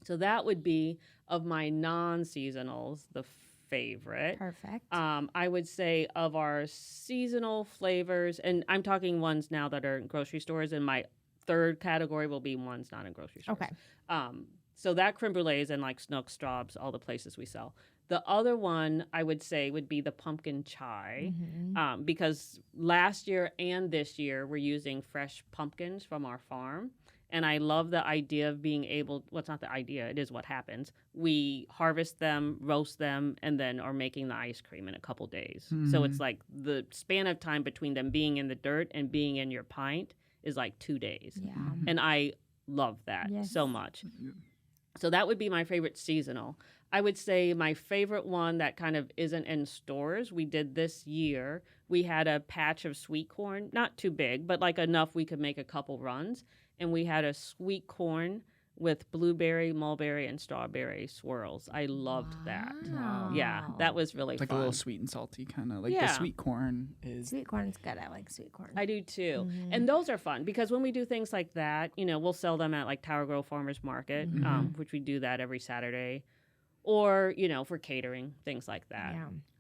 So that would be, of my non-seasonals, the favorite. Perfect. I would say of our seasonal flavors, and I'm talking ones now that are in grocery stores, and my third category will be ones not in grocery stores. Okay. So that creme brulee is in like Snook, Straub's, all the places we sell. The other one I would say would be the pumpkin chai, because last year and this year we're using fresh pumpkins from our farm. And I love the idea of being able, well, it's not the idea, it is what happens. We harvest them, roast them, and then are making the ice cream in a couple days. So it's like the span of time between them being in the dirt and being in your pint is like 2 days. Yeah. And I love that so much. So that would be my favorite seasonal. I would say my favorite one that kind of isn't in stores, we did this year. We had a patch of sweet corn, not too big, but like enough we could make a couple runs. And we had a sweet corn with blueberry, mulberry, and strawberry swirls. I loved that. Wow. Yeah, that was really It's like fun. a little sweet and salty kind of. Like the Yeah. sweet corn is. Sweet corn's good. I like sweet corn. I do too. And those are fun because when we do things like that, you know, we'll sell them at like Tower Grove Farmers Market, which we do that every Saturday, or, you know, for catering, things like that.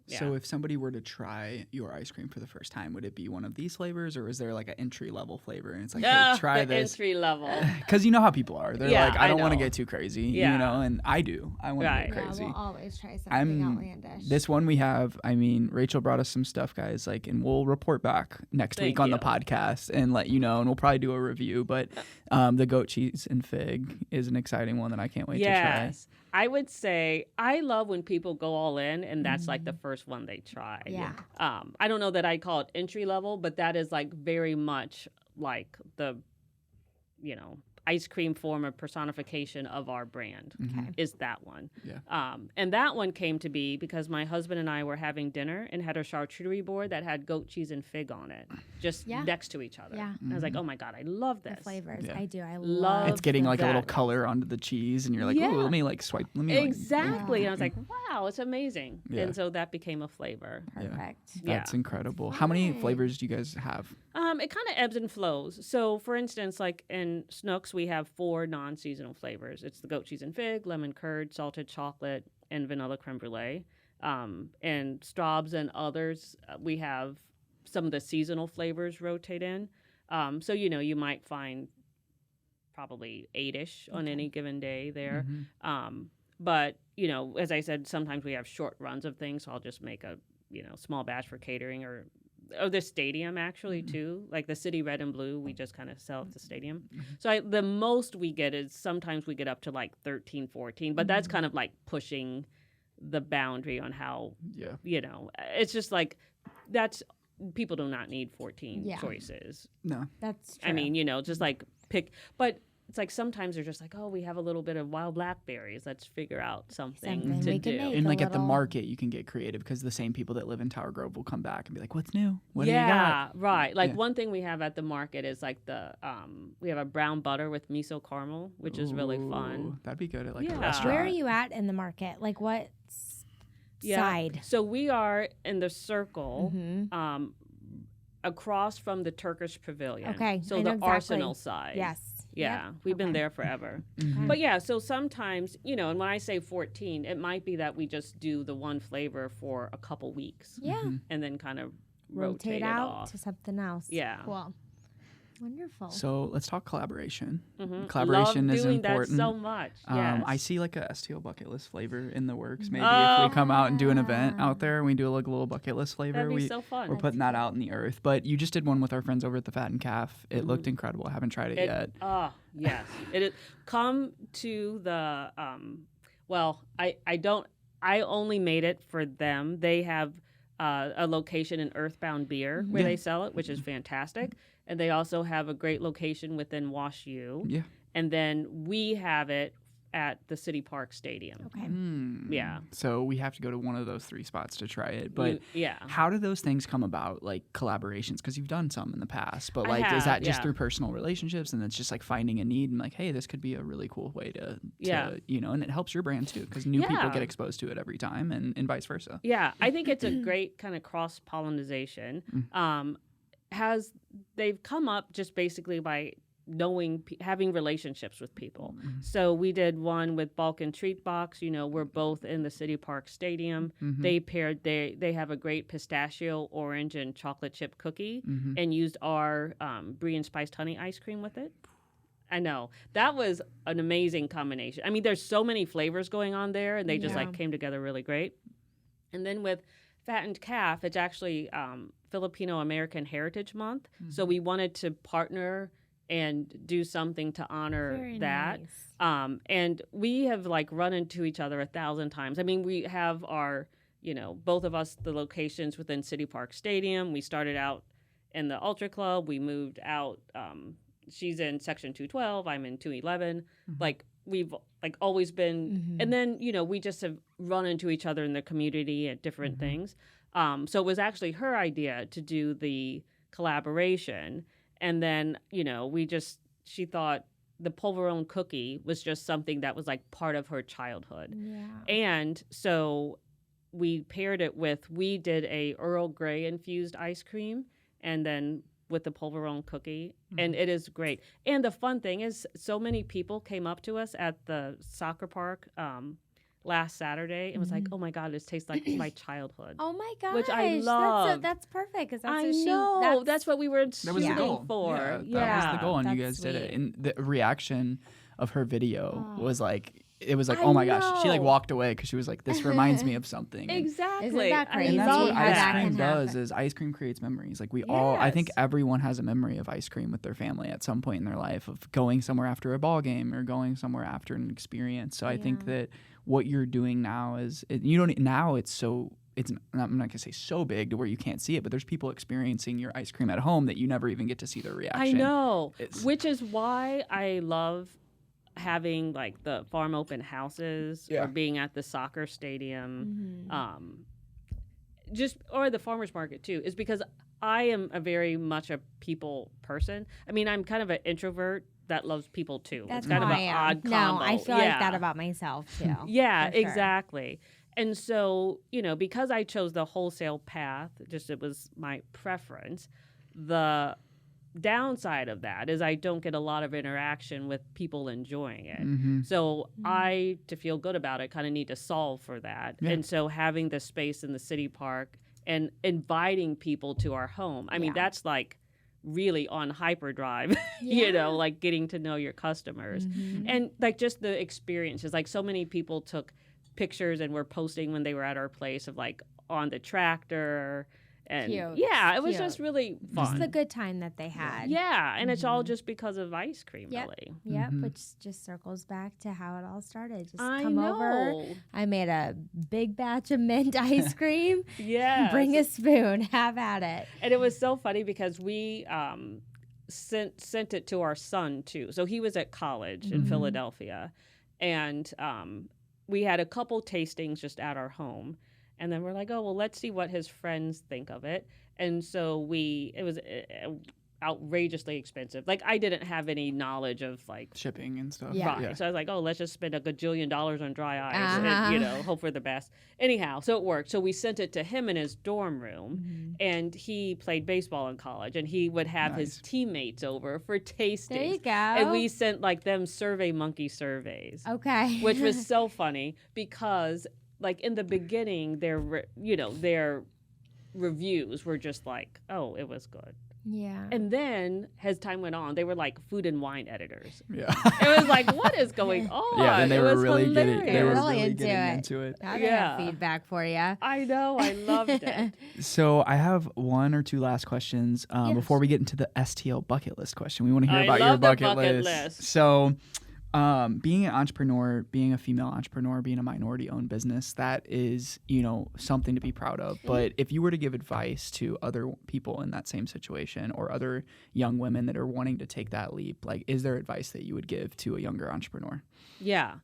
Yeah. So if somebody were to try your ice cream for the first time, would it be one of these flavors, or is there like an entry level flavor? And it's like, hey, try the this. entry level. Because you know how people are. They're Yeah, like, I don't want to know. get too crazy, Yeah. you know, and I do. I want to Right. get Yeah, crazy. we'll always try something I'm outlandish. this one we have. I mean, Rachel brought us some stuff, guys. Like, and we'll report back next Thank week on the you. podcast and let you know. And we'll probably do a review. But the goat cheese and fig is an exciting one that I can't wait to try. Yes. I would say I love when people go all in and that's like the first one they try. Yeah. I don't know that I call it entry level, but that is like very much like the, you know, ice cream form of personification of our brand is that one. Yeah. And that one came to be because my husband and I were having dinner and had a charcuterie board that had goat cheese and fig on it, just next to each other. Yeah. And I was like, oh my God, I love this. The flavors. Yeah. I do. I Love love It's getting like a little that. color onto the cheese, and you're like, Yeah. ooh, let me like swipe. Let me like, Exactly. And I was like, wow, it's amazing. Yeah. And so that became a flavor. Perfect. That's incredible. How many flavors do you guys have? It kind of ebbs and flows. So, for instance, like in Snooks, we have 4 non-seasonal flavors. It's the goat cheese and fig, lemon curd, salted chocolate, and vanilla creme brulee. And Straub's and others, we have some of the seasonal flavors rotate in. So, you know, you might find probably 8-ish on any given day there. But, you know, as I said, sometimes we have short runs of things. So I'll just make a, you know, small batch for catering or the stadium actually too. Like the City Red and Blue, we just kind of sell at the stadium. So the most we get is sometimes we get up to like 13, 14, but that's kind of like pushing the boundary on how, you know, it's just like that's people do not need 14 choices. No. That's true. I mean, you know, just like pick, but it's like sometimes they're just like, oh, we have a little bit of wild blackberries. Let's figure out something Something to we do. can make. And a like at the little- market, you can get creative because the same people that live in Tower Grove will come back and be like, "What's new? What do you Yeah, got?" right. Like Yeah. one thing we have at the market is like the we have a brown butter with miso caramel, which is really fun. Ooh, that'd be good at like Yeah. a restaurant. Where are you at in the market? Like what side? So we are in the circle, across from the Turkish Pavilion. Okay, So I know the exactly. Arsenal side. Yes. Yeah, Yep. we've been Okay. there forever. Mhm. But yeah, so sometimes, you know, and when I say 14, it might be that we just do the one flavor for a couple weeks Yeah. and then kind of Rotate it out off. to something else. Yeah. Cool. Wonderful. So let's talk collaboration. Mhm. Collaboration Love is doing important. that so much. Yes. I see like a STO bucket list flavor in the works. Maybe Oh. if we come out and do an event out there, and we do like a little bucket list flavor. That'd be so fun. We're putting that out in the earth. But you just did one with our friends over at the Fat and Calf. It looked incredible. I haven't tried it yet. Oh, yes. It is. Come to the, well, I only made it for them. They have a location in Earthbound Beer where Yeah. they sell it, which is fantastic. And they also have a great location within Wash U. Yeah. And then we have it at the City Park Stadium. Okay. Yeah. So we have to go to one of those 3 spots to try it. But yeah. how do those things come about, like collaborations? Because you've done some in the past. But I like, is have, that just yeah. through personal relationships, and it's just like finding a need and like, hey, this could be a really cool way to you know, and it helps your brand too, because new people Yeah. get exposed to it every time, and vice versa. Yeah, I think it's a great kind of cross pollination. They've come up just basically by having relationships with people. So we did one with Balkan Treat Box. You know, we're both in the City Park Stadium. They paired. They have a great pistachio, orange, and chocolate chip cookie, and used our brie and spiced honey ice cream with it. I know that was an amazing combination. I mean, there's so many flavors going on there, and they just like came together really great. And then with Fattened Calf, it's actually Filipino American Heritage Month, so we wanted to partner and do something to honor Very that. nice. And we have like run into each other 1,000 times. I mean, we have our, you know, both of us, the locations within City Park Stadium. We started out in the Ultra Club. We moved out. She's in section 212. I'm in 211. Like we've like always been, and then, you know, we just have run into each other in the community at different things. So it was actually her idea to do the collaboration. And then, you know, she thought the polverone cookie was just something that was like part of her childhood. Yeah. And so we paired it with, we did a Earl Grey infused ice cream and then with the polverone cookie. And it is great. And the fun thing is so many people came up to us at the soccer park last Saturday and was like, oh my God, this tastes like my childhood. Oh my gosh. Which I love. That's perfect. 'Cause that's I what know. That's what we were That was the shooting goal. for. That was the goal, and you That's guys did it. sweet. And the reaction of her video was like, it was like, I oh my gosh. She like know. walked away because she was like, this reminds me of something. And- Exactly. Isn't that I crazy? And that's Love what how ice that cream can does happen. is ice cream creates memories. Like we all, I think Yes. everyone has a memory of ice cream with their family at some point in their life of going somewhere after a ball game or going somewhere after an experience. So I think that what you're doing now is, now it's so, I'm not gonna say so big to where you can't see it, but there's people experiencing your ice cream at home that you never even get to see their reaction. I know. It's- Which is why I love having like the farm open houses Yeah. or being at the soccer stadium, or the farmer's market too, is because I am a very much a people person. I mean, I'm kind of an introvert that loves people too. That's it's kind how of I an am. odd combo. No, I feel like Yeah. that about myself too. Yeah, for sure. exactly. And so, you know, because I chose the wholesale path, just it was my preference, the downside of that is I don't get a lot of interaction with people enjoying it. So I, to feel good about it, kind of need to solve for that. Yeah. And so having the space in the city park and inviting people to our home, I mean, that's like really on hyperdrive, you know, like getting to know your customers. And like just the experiences, like so many people took pictures and were posting when they were at our place of like on the tractor. And Cute. yeah, it was Cute. just really Just fun. the good time that they had. Yeah, and it's all just because of ice cream, Yep. really. Yep, which just circles back to how it all started. Just I come know. over. I made a big batch of mint ice cream. Yeah. Bring a spoon. Have at it. And it was so funny because we sent it to our son too. So he was at college in Philadelphia, and we had a couple tastings just at our home, and then we're like, oh well, let's see what his friends think of it. And so outrageously expensive. Like I didn't have any knowledge of like Shipping and stuff. Yeah. right. Yeah. So I was like, oh, let's just spend $1 gajillion on dry ice Uh-huh. and, you know, hope for the best. Anyhow, so it worked. So we sent it to him in his dorm room, Mm-hmm. and he played baseball in college, and he would have his Nice. teammates over for tastings. There you go. And we sent like them Survey Monkey surveys, Okay. which was so funny because like in the beginning, their reviews were just like, oh, it was good. yeah. And then as time went on, they were like food and wine editors. Yeah. It was like, what is going on? Yeah, then they It were was really getting hilarious. they were Really really into getting it. into it. Now they have Yeah. feedback for you. I know, I loved it. So I have one or two last questions before we get into the STL bucket list question. We want to hear I about your love the bucket bucket list. list. So being an entrepreneur, being a female entrepreneur, being a minority-owned business, that is, something to be proud of. But if you were to give advice to other people in that same situation or other young women that are wanting to take that leap, like, is there advice that you would give to a younger entrepreneur? Yeah.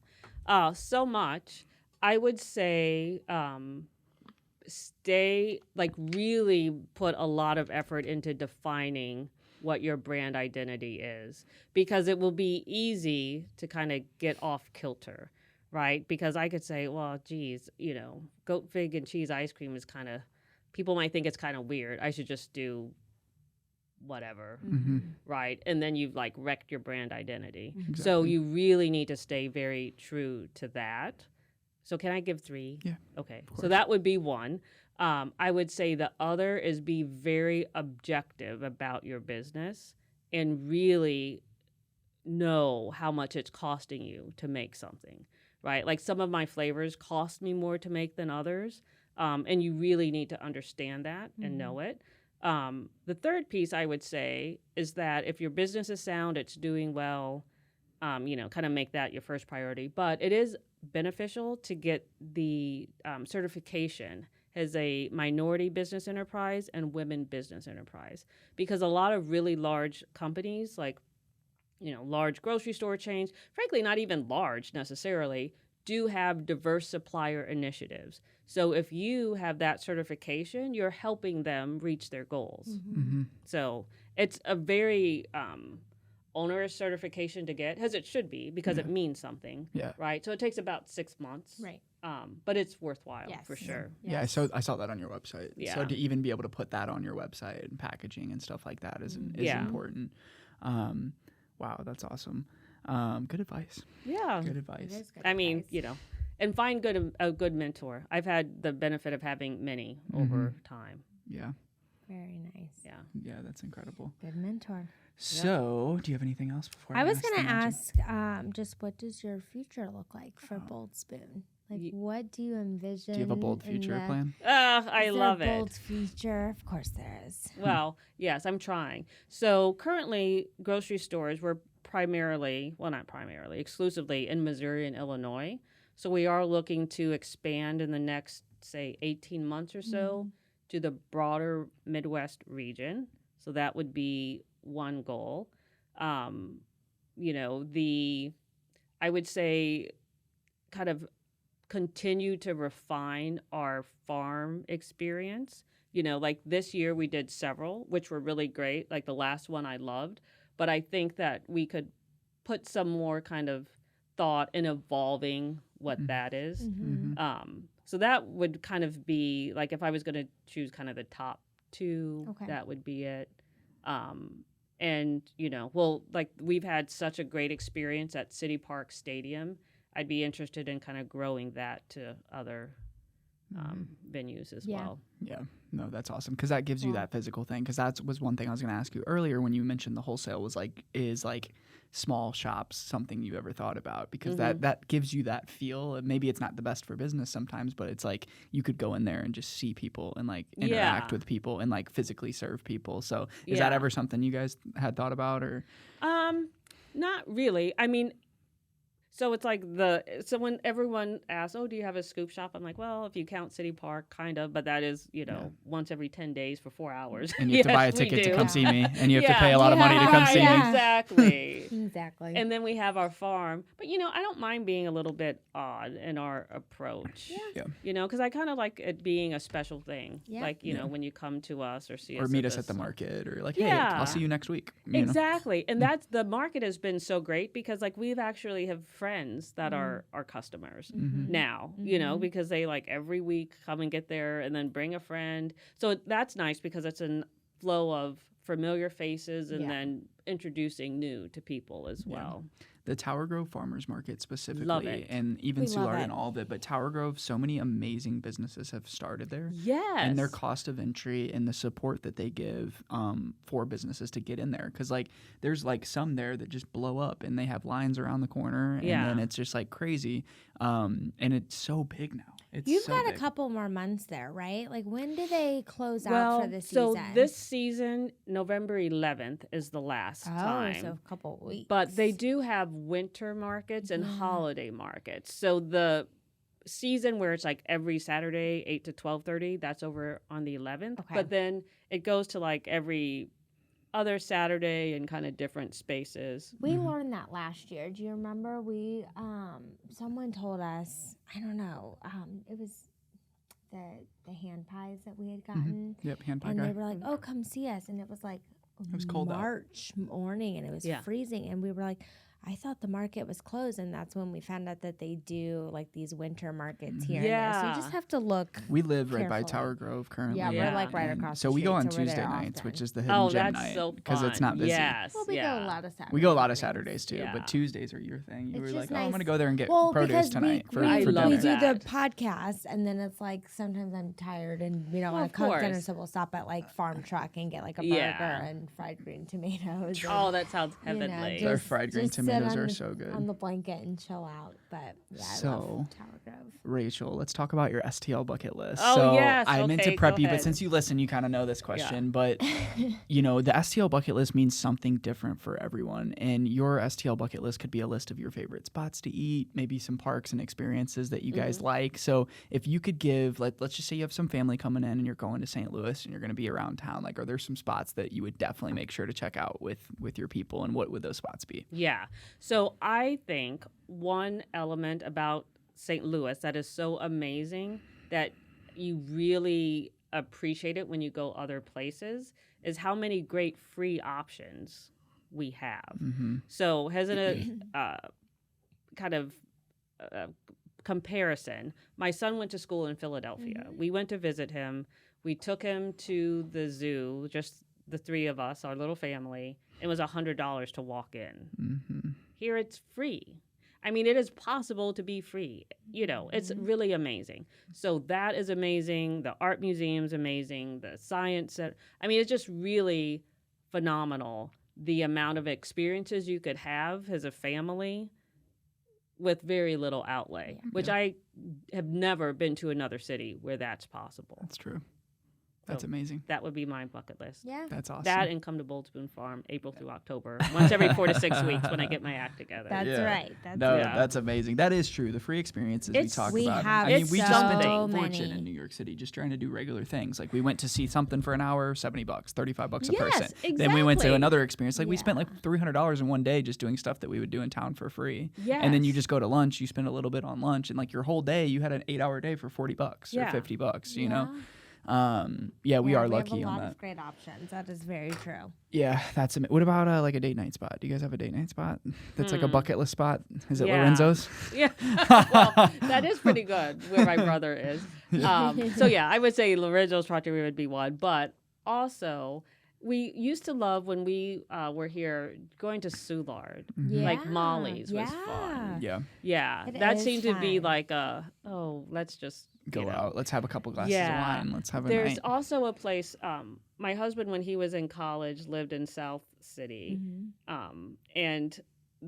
So much. I would say really put a lot of effort into defining what your brand identity is, because it will be easy to kind of get off kilter, right? Because I could say, well, geez, goat fig and cheese ice cream is kind of, people might think it's kind of weird. I should just do whatever, right? And then you've like wrecked your brand identity. So you really need to stay very true to that. So can I give 3? Yeah. Okay. So that would be one. I would say the other is be very objective about your business and really know how much it's costing you to make something, right? Like some of my flavors cost me more to make than others, and you really need to understand that and know it. The third piece I would say is that if your business is sound, it's doing well, kind of make that your first priority. But it is beneficial to get the certification as a minority business enterprise and women business enterprise, because a lot of really large companies, like large grocery store chains, frankly not even large necessarily, do have diverse supplier initiatives. So if you have that certification, you're helping them reach their goals. So it's a very onerous certification to get, as it should be, because it means something, right? So it takes about 6 months, Right. But it's worthwhile Yes. for sure. Yeah, I saw that on your website. Yeah. So to even be able to put that on your website and packaging and stuff like that is Yeah. important. Wow, that's awesome. Good advice. Yeah. Good advice. It is good I mean, advice. and find a good mentor. I've had the benefit of having many over time. Yeah. Very nice. Yeah. Yeah, that's incredible. Good mentor. So, do you have anything else before I was ask the going to magic? ask, just what does your future look like for Bold Spoon? Like, what do you envision? Do you have a bold in future the- plan? I Is there love a it. bold future? Of course there is. Well, yes, I'm trying. So currently, grocery stores were exclusively in Missouri and Illinois. So we are looking to expand in the next, say, 18 months or so to the broader Midwest region. So that would be one goal. I would say kind of continue to refine our farm experience. Like this year we did several, which were really great. Like the last one I loved, but I think that we could put some more kind of thought in evolving what that is. So that would kind of be like, if I was going to choose kind of the top 2, that would be it. Like we've had such a great experience at City Park Stadium. I'd be interested in kind of growing that to other venues as well. Yeah, no, that's awesome, because that gives you that physical thing. Because that was one thing I was going to ask you earlier when you mentioned the wholesale is small shops something you ever thought about? Because that gives you that feel. Maybe it's not the best for business sometimes, but it's like you could go in there and just see people and like interact with people and like physically serve people. So is that ever something you guys had thought about, or? Not really. I mean, So it's like so when everyone asks, "Oh, do you have a scoop shop?" I'm like, "Well, if you count City Park, kind of, but that is, once every 10 days for 4 hours." And you have to buy a Yes, we ticket to do. come see me, and you have Yeah. to pay a lot of money to come Right, see me. exactly. Exactly. And then we have our farm. But, I don't mind being a little bit odd in our approach. Yeah. Because I kind of like it being a special thing. Yeah. Like, when you come to us or see us. Or meet us this- at the market, or like, hey, Yeah. I'll see you next week. you know? Exactly. And the market has been so great because like we've actually have friends that are our customers now, because they like every week come and get there and then bring a friend. So that's nice because it's a flow of familiar faces and then introducing new to people as well. The Tower Grove Farmers Market specifically, Love it. and even We love Soulard it. and all of it, but Tower Grove, so many amazing businesses have started there. Yes. And their cost of entry and the support that they give for businesses to get in there. Because, like, there's, like, some there that just blow up and they have lines around the corner. And then it's just, like, crazy. And it's so big now. You've so got a big. couple more months there, right? Like, when do they close out for the so season? this season, November 11th is the last time. so a couple weeks. But they do have winter markets and holiday markets. So the season where it's like every Saturday, 8 to 12:30, that's over on the 11th. Okay. But then it goes to like every other Saturday in kind of different spaces. We learned that last year. Do you remember? We someone told us, I don't know, it was the hand pies that we had gotten. Yep, hand pie And guy. they were like, "Oh, come see us." And it was like was cold out. March morning and it was freezing, and we were like, I thought the market was closed, and that's when we found out that they do like these winter markets here and there. So you just have to look. We live right by carefully. Tower Grove currently. Yeah, Yeah. we're like right And across so the we go street, on so we're Tuesday there nights, often. which is the hidden Oh, gem that's night so because it's not fun. busy. Yes. Well, we go a lot of Saturdays. We go a lot of Saturdays too, Yeah. but Tuesdays are your thing. You It's were just like, oh, I'm nice. gonna go there and get Well, produce because tonight we for do dinner. the that. podcast, and then it's like sometimes I'm tired and we don't Well, want of to cook dinner, course. so we'll stop at like Farm Truck and get like a burger Yeah. and fried green tomatoes. Oh, that sounds and, you know, heavenly. Their just- fried green just sit tomatoes on are the- so good. on the blanket and chill out. But yeah, I So, love Tower Grove. Rachel, let's talk about your STL bucket list. Oh, so yes. I meant to Okay, prep go you, but ahead. since you listen, you kind of know this question. But the STL bucket list means something different for everyone, and your STL bucket list could be a list of your favorite spots to eat, maybe some parks and experiences that you guys like. So if you could give, let's just say you have some family coming in and you're going to St. Louis and you're going to be around town. Like, are there some spots that you would definitely make sure to check out with your people, and what would those spots be? Yeah. So I think one element about St. Louis that is so amazing that you really appreciate it when you go other places is how many great free options we have. So as a kind of comparison, my son went to school in Philadelphia. We went to visit him. We took him to the zoo, just the three of us, our little family. It was $100 to walk in. Here it's free. I mean, it is possible to be free. It's really amazing. So that is amazing. The art museum's amazing. The science center. I mean, it's just really phenomenal, the amount of experiences you could have as a family with very little outlay, which I have never been to another city where that's possible. That's true. That's So amazing. That would be my bucket list. Yeah. That's awesome. That and come to Bold Spoon Farm April through October, once every 4 to 6 weeks when I get my act together. That's right. That's No, right. that's amazing. That is true. The free experiences we talk we about. have I mean, we just spent so a fortune many. in New York City just trying to do regular things. Like, we went to see something for an hour, $70, $35 a Yes, person. Then we went to exactly. another experience. Like, we spent Yeah. like $300 in one day just doing stuff that we would do in town for free. And then you Yes. just go to lunch. You spend a little bit on lunch, and like your whole day, you had an 8-hour day for $40 or Yeah. $50. You Yeah. know. We are lucky We have a on lot that. of great options. That is very true. Yeah, that's what about like a date night spot? Do you guys have a date night spot that's like a bucket list spot? Is it Yeah. Lorenzo's? Yeah, well, that is pretty good where my brother is. So yeah, I would say Lorenzo's Trattoria would be one, but also we used to love when we were here going to Soulard. Like Molly's was fun. Yeah. Yeah, It that is seemed to be fun. like let's just Go you know. out. Let's have a couple glasses Yeah. of wine. Let's have a There's night. also a place. My husband, when he was in college, lived in South City, and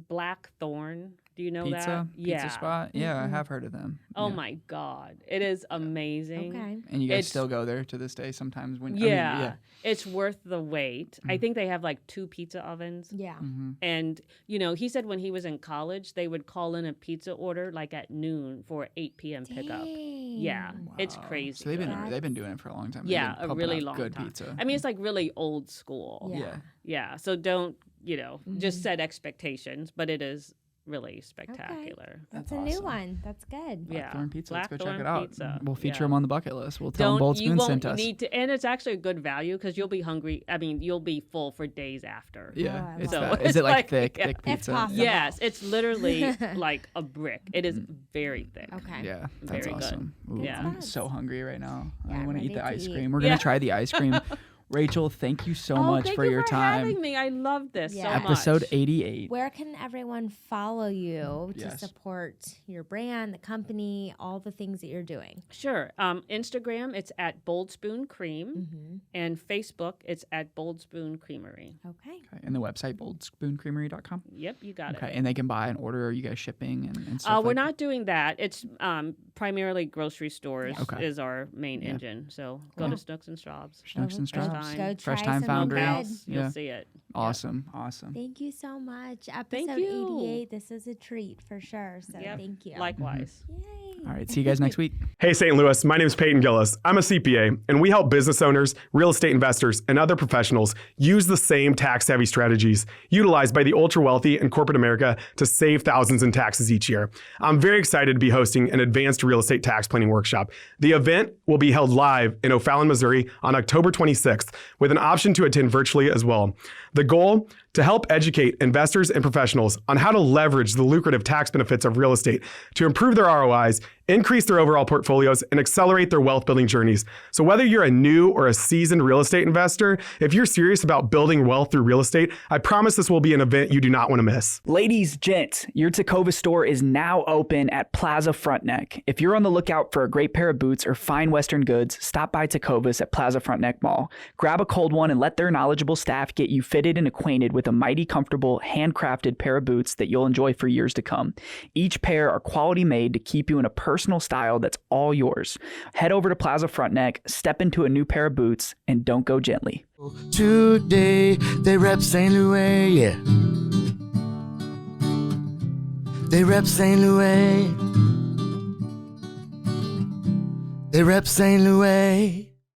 Blackthorn. Do you know Pizza? that? Pizza spot? Yeah, I have heard of them. Oh Yeah. my God. It is amazing. Okay. And you guys It's- still go there to this day sometimes when Yeah. It's worth the wait. I think they have like 2 pizza ovens. Yeah. And, he said when he was in college, they would call in a pizza order like at noon for 8 p.m. pickup. Yeah. It's crazy. So they've good. been doing it for a long time. Yeah, They've been a pumping really out long good time. pizza. I mean, it's like really old school. Yeah. Yeah. So don't, just set expectations, but it is really spectacular. That's That's a new awesome. one. That's good. Yeah. Blackthorn Pizza. Let's go check Blackthorn it out. Pizza. We'll feature Yeah. them on the bucket list. We'll tell them Bold You Spoon won't sent us. need to, and it's actually a good value because you'll be hungry. I mean, you'll be full for days after. Yeah, Oh, I it's love that. it. Is it like It's thick like- If pizza? possible. Yes, it's literally like a brick. It is very thick. Okay. Yeah, that's Very good. awesome. Ooh, Yeah. I'm so hungry right now. Yeah, I I'm want to eat ready the to ice eat. cream. We're Yeah. gonna try the ice cream. Rachel, thank you so much thank for you your for time. having me. I love this Yeah. so much. Episode 88. Where can everyone follow you to Yes. support your brand, the company, all the things that you're doing? Sure. Instagram, it's at Bold Spoon Cream, and Facebook, it's at Bold Spoon Creamery. Okay. Okay, and the website boldspooncreamery.com. Yep, you got Okay, it. and they can buy and order. Are you guys shipping and stuff? We're like not doing that. It's primarily grocery stores Okay. is our main engine. So go to Snooks and Straubs. Snooks and Go- Straubs. Go Fresh try Time some Foundry. good. House, you'll Yeah. see it. Awesome. Thank you so much. Thank Episode you. 88. This is a treat for sure. So Yep. thank you. Likewise. Yay. All right, see you guys next week. Hey, St. Louis, my name is Peyton Gillis. I'm a CPA, and we help business owners, real estate investors, and other professionals use the same tax-savvy strategies utilized by the ultra-wealthy in corporate America to save thousands in taxes each year. I'm very excited to be hosting an advanced real estate tax planning workshop. The event will be held live in O'Fallon, Missouri on October 26th, with an option to attend virtually as well. The goal? To help educate investors and professionals on how to leverage the lucrative tax benefits of real estate to improve their ROIs, increase their overall portfolios, and accelerate their wealth building journeys. So whether you're a new or a seasoned real estate investor, if you're serious about building wealth through real estate, I promise this will be an event you do not want to miss. Ladies, gents, your Tacova store is now open at Plaza Frontneck. If you're on the lookout for a great pair of boots or fine Western goods, stop by Tacovas at Plaza Frontneck Mall. Grab a cold one and let their knowledgeable staff get you fitted and acquainted with a mighty comfortable, handcrafted pair of boots that you'll enjoy for years to come. Each pair are quality made to keep you in a personal style that's all yours. Head over to Plaza Frontneck, step into a new pair of boots, and don't go gently. Today they rep St. Louis, yeah. They rep St. Louis. They rep St. Louis.